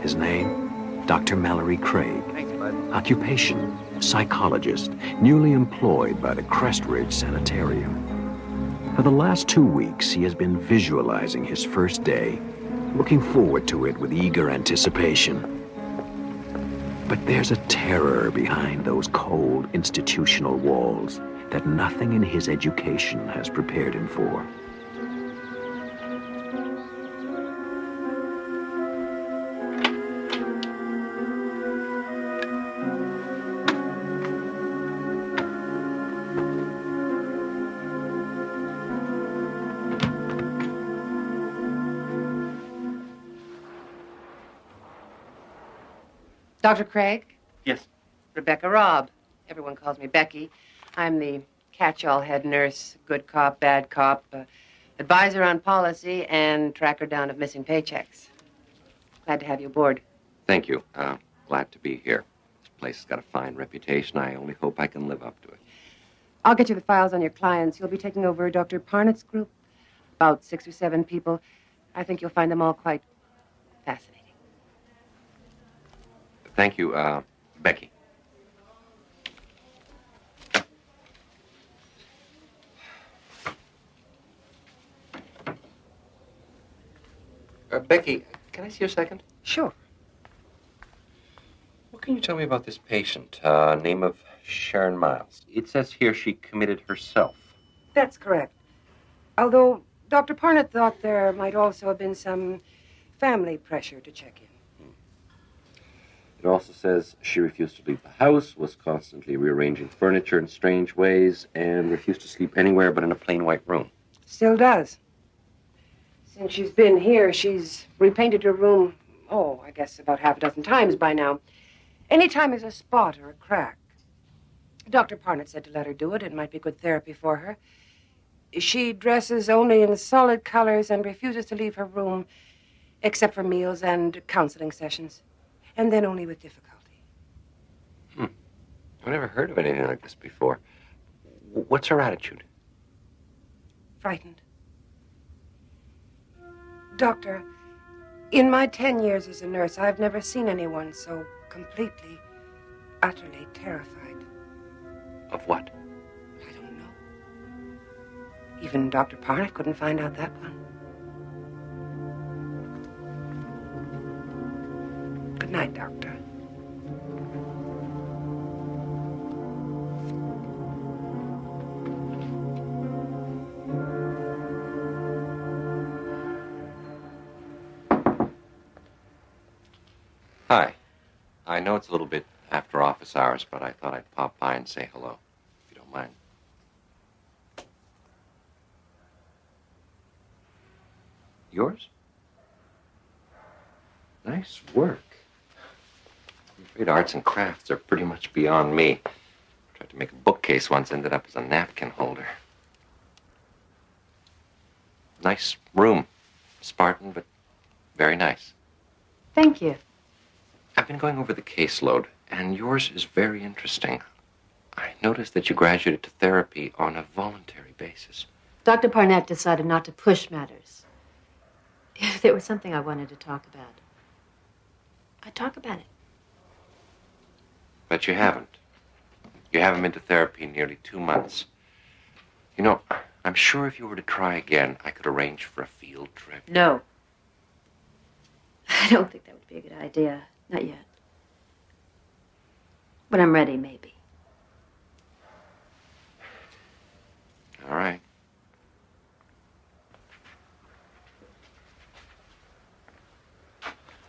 His name, Dr. Mallory Craig. Thanks, bud. Occupation, psychologist, newly employed by the Crestridge Sanitarium. For the last 2 weeks, he has been visualizing his first day, looking forward to it with eager anticipation. But there's a terror behind those cold institutional walls that nothing in his education has prepared him for. Dr. Craig? Yes. Rebecca Robb. Everyone calls me Becky. I'm the catch-all head nurse, good cop, bad cop, advisor on policy, and tracker down of missing paychecks. Glad to have you aboard. Thank you. Glad to be here. This place has got a fine reputation. I only hope I can live up to it. I'll get you the files on your clients. You'll be taking over Dr. Parnett's group, about 6 or 7 people. I think you'll find them all quite fascinating. Thank you, Becky. Becky, can I see you a second? Sure. What can you tell me about this patient? Name of Sharon Miles. It says here she committed herself. That's correct. Although Dr. Parnett thought there might also have been some family pressure to check in. It also says she refused to leave the house, was constantly rearranging furniture in strange ways, and refused to sleep anywhere but in a plain white room. Still does. Since she's been here, she's repainted her room, I guess about half a dozen times by now. Anytime there's a spot or a crack. Dr. Parnett said to let her do it. It might be good therapy for her. She dresses only in solid colors and refuses to leave her room except for meals and counseling sessions. And then only with difficulty. I've never heard of anything like this before. What's her attitude? Frightened. Doctor, in my 10 years as a nurse, I've never seen anyone so completely, utterly terrified. Of what? I don't know. Even Dr. Parnett couldn't find out that one. Good night, Doctor. Hi. I know it's a little bit after office hours, but I thought I'd pop by and say hello, if you don't mind. Yours? Nice work. I'm afraid arts and crafts are pretty much beyond me. Tried to make a bookcase once, ended up as a napkin holder. Nice room. Spartan, but very nice. Thank you. I've been going over the caseload, and yours is very interesting. I noticed that you graduated to therapy on a voluntary basis. Dr. Parnett decided not to push matters. If there was something I wanted to talk about, I'd talk about it. But you haven't. You haven't been to therapy in nearly 2 months. You know, I'm sure if you were to try again, I could arrange for a field trip. No. I don't think that would be a good idea. Not yet. When I'm ready, maybe. All right.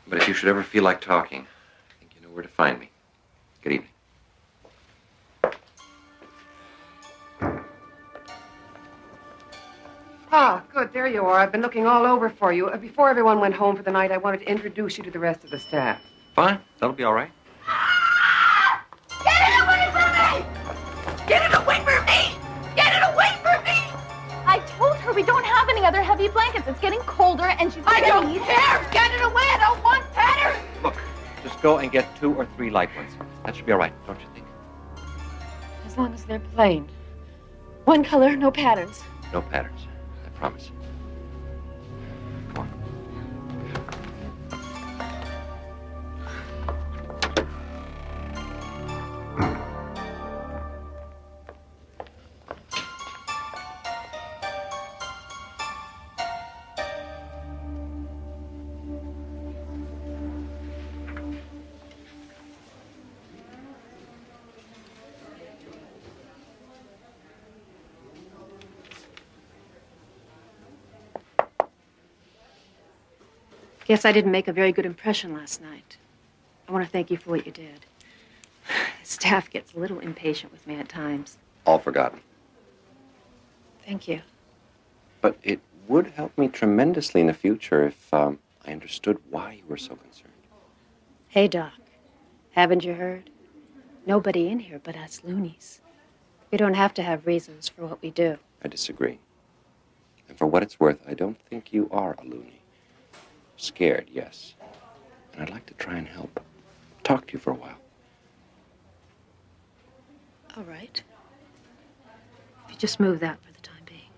But if you should ever feel like talking, I think you know where to find me. Good evening. Ah, good. There you are. I've been looking all over for you. Before everyone went home for the night, I wanted to introduce you to the rest of the staff. Fine. That'll be all right. Get it away from me! Get it away from me! Get it away from me! I told her we don't have any other heavy blankets. It's getting colder, and she's I don't need care! Get it away! I don't want patterns! Look, just go and get 2 or 3 light ones. That should be all right, don't you think? As long as they're plain. One color, no patterns. No patterns. I promise. Come on. Guess I didn't make a very good impression last night. I want to thank you for what you did. The staff gets a little impatient with me at times. All forgotten. Thank you. But it would help me tremendously in the future if I understood why you were so concerned. Hey, Doc. Haven't you heard? Nobody in here but us loonies. We don't have to have reasons for what we do. I disagree. And for what it's worth, I don't think you are a loony. Scared, yes. And I'd like to try and help. Talk to you for a while. All right. If you just move that for the time being.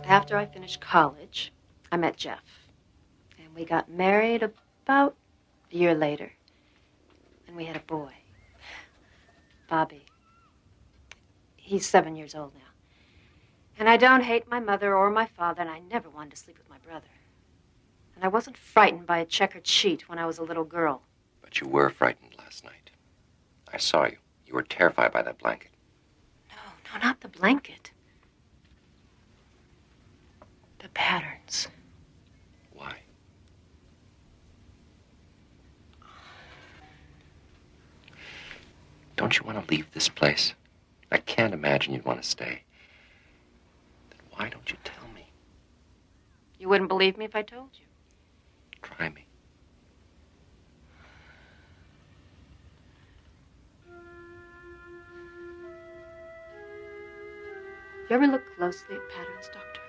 After I finished college, I met Jeff. And we got married about a year later. And we had a boy, Bobby. He's 7 years old now. And I don't hate my mother or my father, and I never wanted to sleep with my brother. And I wasn't frightened by a checkered sheet when I was a little girl. But you were frightened last night. I saw you. You were terrified by that blanket. No, not the blanket. The patterns. Why? Don't you want to leave this place? I can't imagine you'd want to stay. Then why don't you tell me? You wouldn't believe me if I told you. Try me. You ever look closely at patterns, Doctor?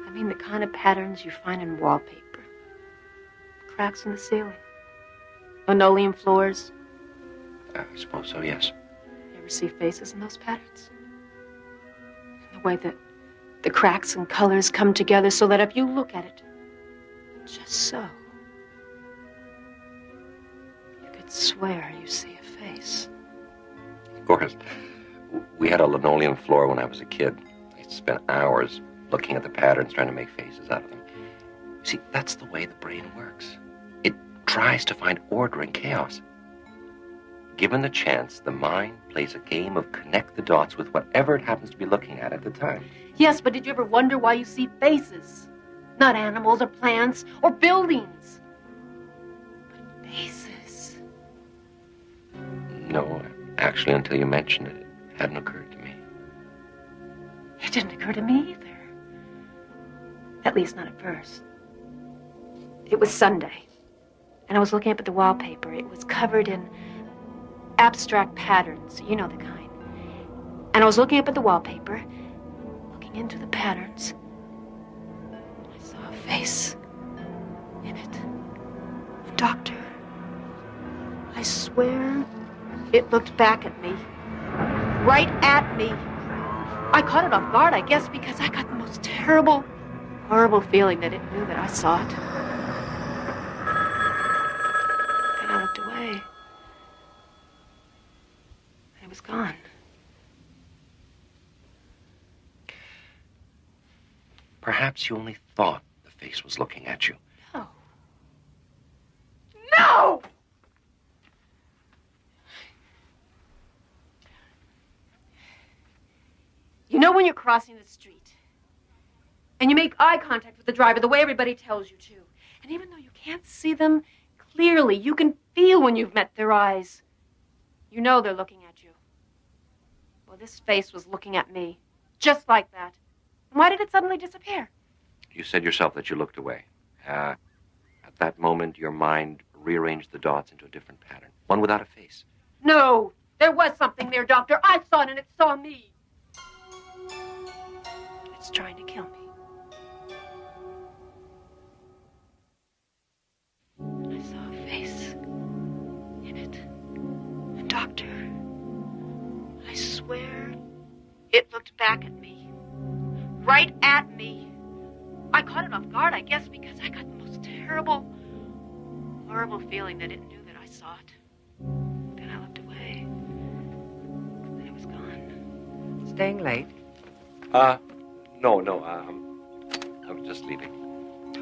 I mean the kind of patterns you find in wallpaper. Cracks in the ceiling. Linoleum floors. I suppose so, yes. You ever see faces in those patterns? And the way that the cracks and colors come together so that if you look at it, just so, you could swear you see a face. Of course. We had a linoleum floor when I was a kid. I used to spend hours looking at the patterns, trying to make faces out of them. See, that's the way the brain works. It tries to find order in chaos. Given the chance, the mind plays a game of connect the dots with whatever it happens to be looking at the time. Yes, but did you ever wonder why you see faces? Not animals or plants or buildings. But faces. No, actually, until you mentioned it, it hadn't occurred to me. It didn't occur to me either. At least not at first. It was Sunday, and I was looking up at the wallpaper. It was covered in abstract patterns, you know the kind. And I was looking up at the wallpaper, looking into the patterns. I saw a face in it. A doctor. I swear it looked back at me. Right at me. I caught it off guard, I guess, because I got the most terrible, horrible feeling that it knew that I saw it. And I looked away. It was gone. Perhaps you only thought the face was looking at you. No. No! You know when you're crossing the street and you make eye contact with the driver the way everybody tells you to, and even though you can't see them clearly, you can feel when you've met their eyes. You know they're looking at you. Well, this face was looking at me, just like that. And why did it suddenly disappear? You said yourself that you looked away. At that moment, your mind rearranged the dots into a different pattern, one without a face. No, there was something there, Doctor. I saw it and it saw me. It's trying to kill me. I saw a face in it. A doctor. I swear it looked back at me. Right at me. I caught it off guard, I guess, because I got the most terrible, horrible feeling that it knew that I saw it. Then I looked away. And it was gone. Staying late? No, I was just leaving.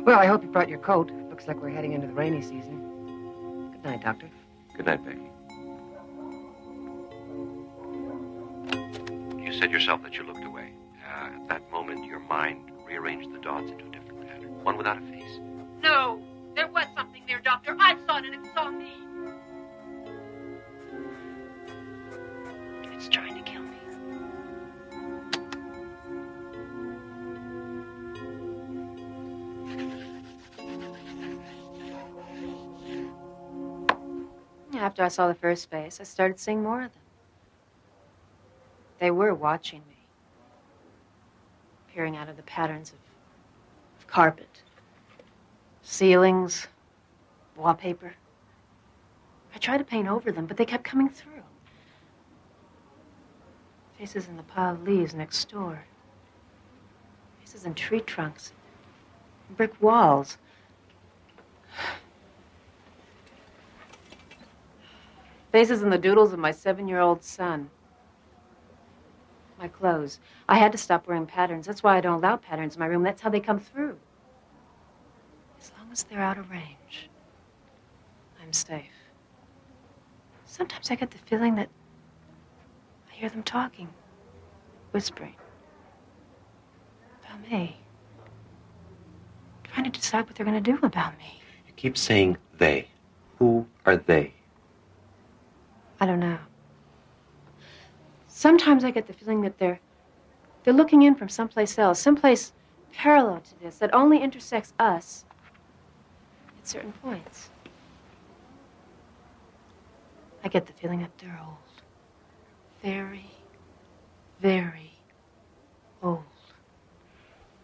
Well, I hope you brought your coat. Looks like we're heading into the rainy season. Good night, Doctor. Good night, Becky. You said yourself that you looked away. At that moment, your mind rearranged the dots into a different pattern, one without a face. No, there was something there, Doctor. I saw it and it saw me. It's trying to kill me. After I saw the first face, I started seeing more of them. They were watching me, peering out of the patterns of carpet, ceilings, wallpaper. I tried to paint over them, but they kept coming through. Faces in the pile of leaves next door. Faces in tree trunks, brick walls. Faces in the doodles of my 7-year-old son. My clothes. I had to stop wearing patterns. That's why I don't allow patterns in my room. That's how they come through. As long as they're out of range, I'm safe. Sometimes I get the feeling that I hear them talking, whispering about me, trying to decide what they're going to do about me. You keep saying they. Who are they? I don't know. Sometimes I get the feeling that they're looking in from someplace else, someplace parallel to this, that only intersects us at certain points. I get the feeling that they're old. Very, very old.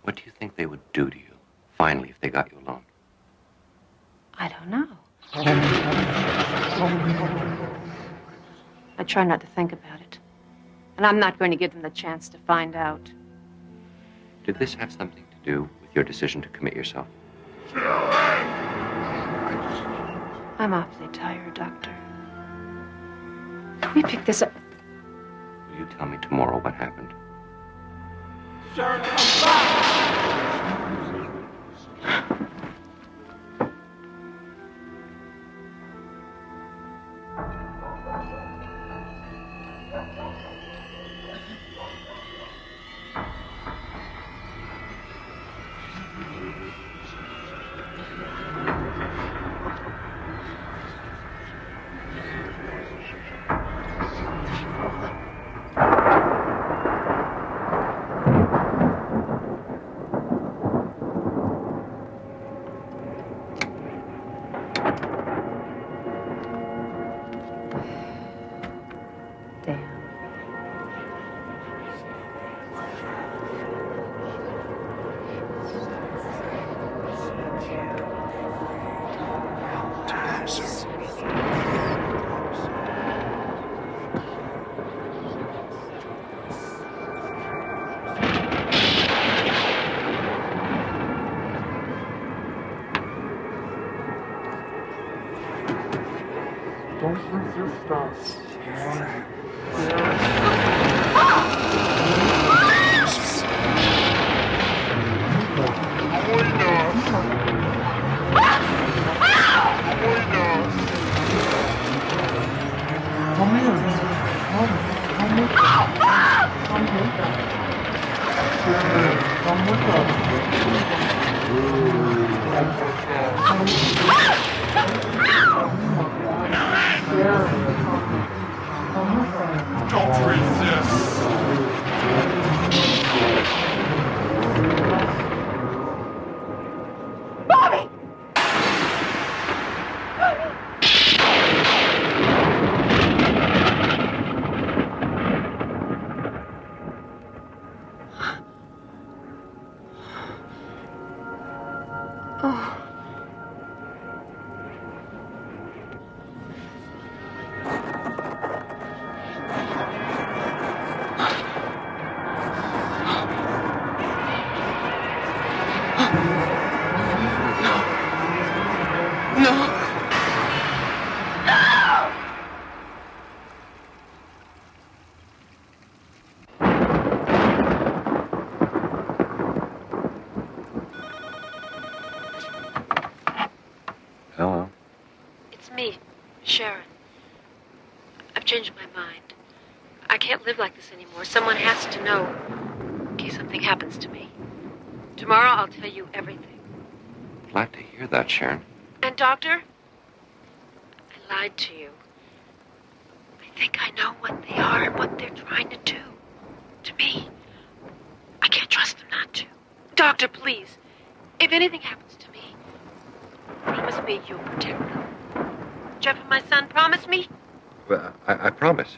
What do you think they would do to you, finally, if they got you alone? I don't know. I try not to think about it. And I'm not going to give them the chance to find out. Did this have something to do with your decision to commit yourself? I'm awfully tired, Doctor. Can we pick this up? Will you tell me tomorrow what happened? Sir, come back! Don't resist us. Come here. Come with us. Come with us. Come with us. Don't resist. Bobby! Oh. Hello. It's me, Sharon. I've changed my mind. I can't live like this anymore. Someone has to know in case something happens to me. Tomorrow I'll tell you everything. Glad to hear that, Sharon. And, Doctor, I lied to you. I think I know what they are and what they're trying to do to me. I can't trust them not to. Doctor, please, if anything happens to me, promise me you'll protect them. Jeff and my son, promise me? Well, I promise.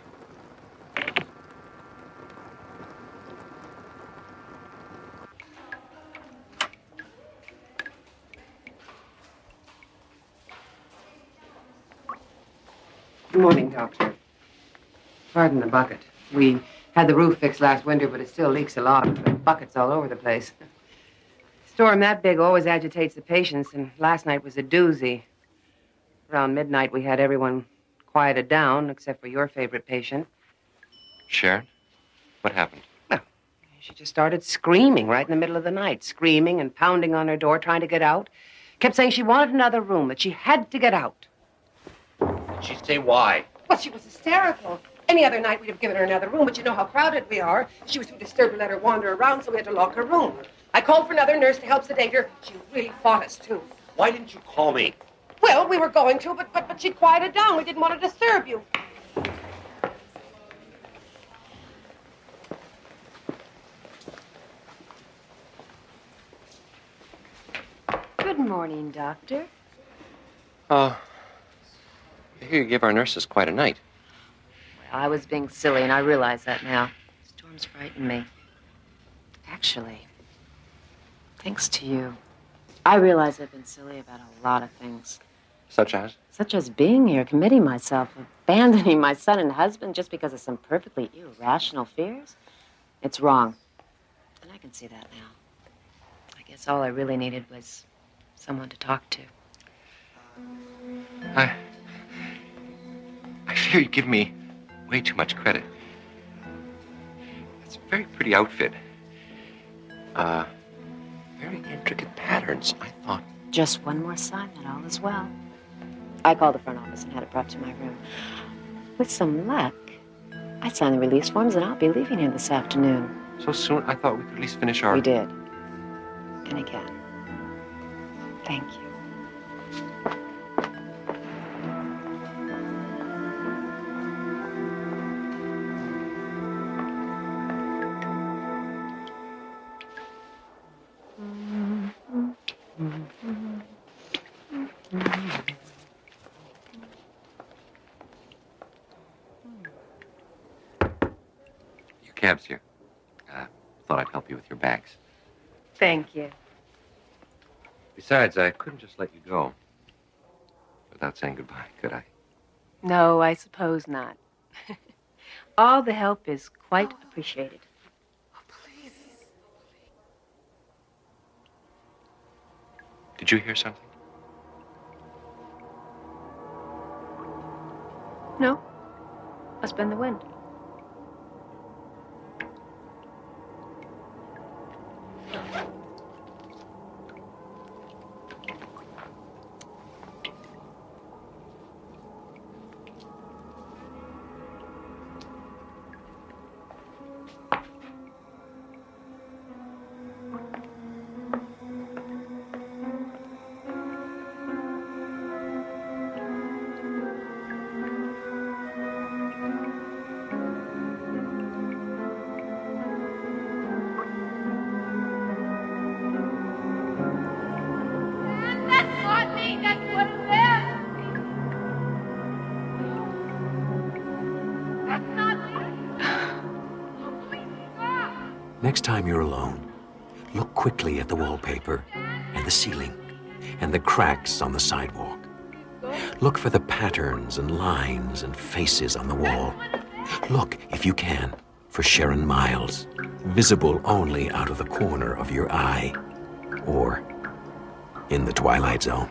Good morning, Doctor. Pardon the bucket. We had the roof fixed last winter, but it still leaks a lot. The buckets all over the place. A storm that big always agitates the patients, and last night was a doozy. Around midnight, we had everyone quieted down, except for your favorite patient. Sharon? What happened? She just started screaming right in the middle of the night, screaming and pounding on her door, trying to get out. Kept saying she wanted another room, that she had to get out. Did she say why? Well, she was hysterical. Any other night, we'd have given her another room, but you know how crowded we are. She was too disturbed to let her wander around, so we had to lock her room. I called for another nurse to help sedate her. She really fought us, too. Why didn't you call me? Well, we were going to, but she quieted down. We didn't want to disturb you. Good morning, Doctor. I hear you give our nurses quite a night. Well, I was being silly, and I realize that now. Storms frighten me. Actually, thanks to you, I realize I've been silly about a lot of things. Such as? Such as being here, committing myself, abandoning my son and husband just because of some perfectly irrational fears. It's wrong. And I can see that now. I guess all I really needed was someone to talk to. I fear you give me way too much credit. It's a very pretty outfit. Very intricate patterns, I thought. Just one more sign that all is well. I called the front office and had it brought to my room. With some luck, I signed the release forms and I'll be leaving here this afternoon. So soon? I thought we could at least finish our... We did. And again. Thank you. Your cab's here. Thought I'd help you with your bags. Thank you. Besides, I couldn't just let you go without saying goodbye, could I? No, I suppose not. All the help is quite appreciated. Did you hear something? No. Must have been the wind. Next time you're alone, look quickly at the wallpaper and the ceiling and the cracks on the sidewalk. Look for the patterns and lines and faces on the wall. Look, if you can, for Sharon Miles, visible only out of the corner of your eye or in the Twilight Zone.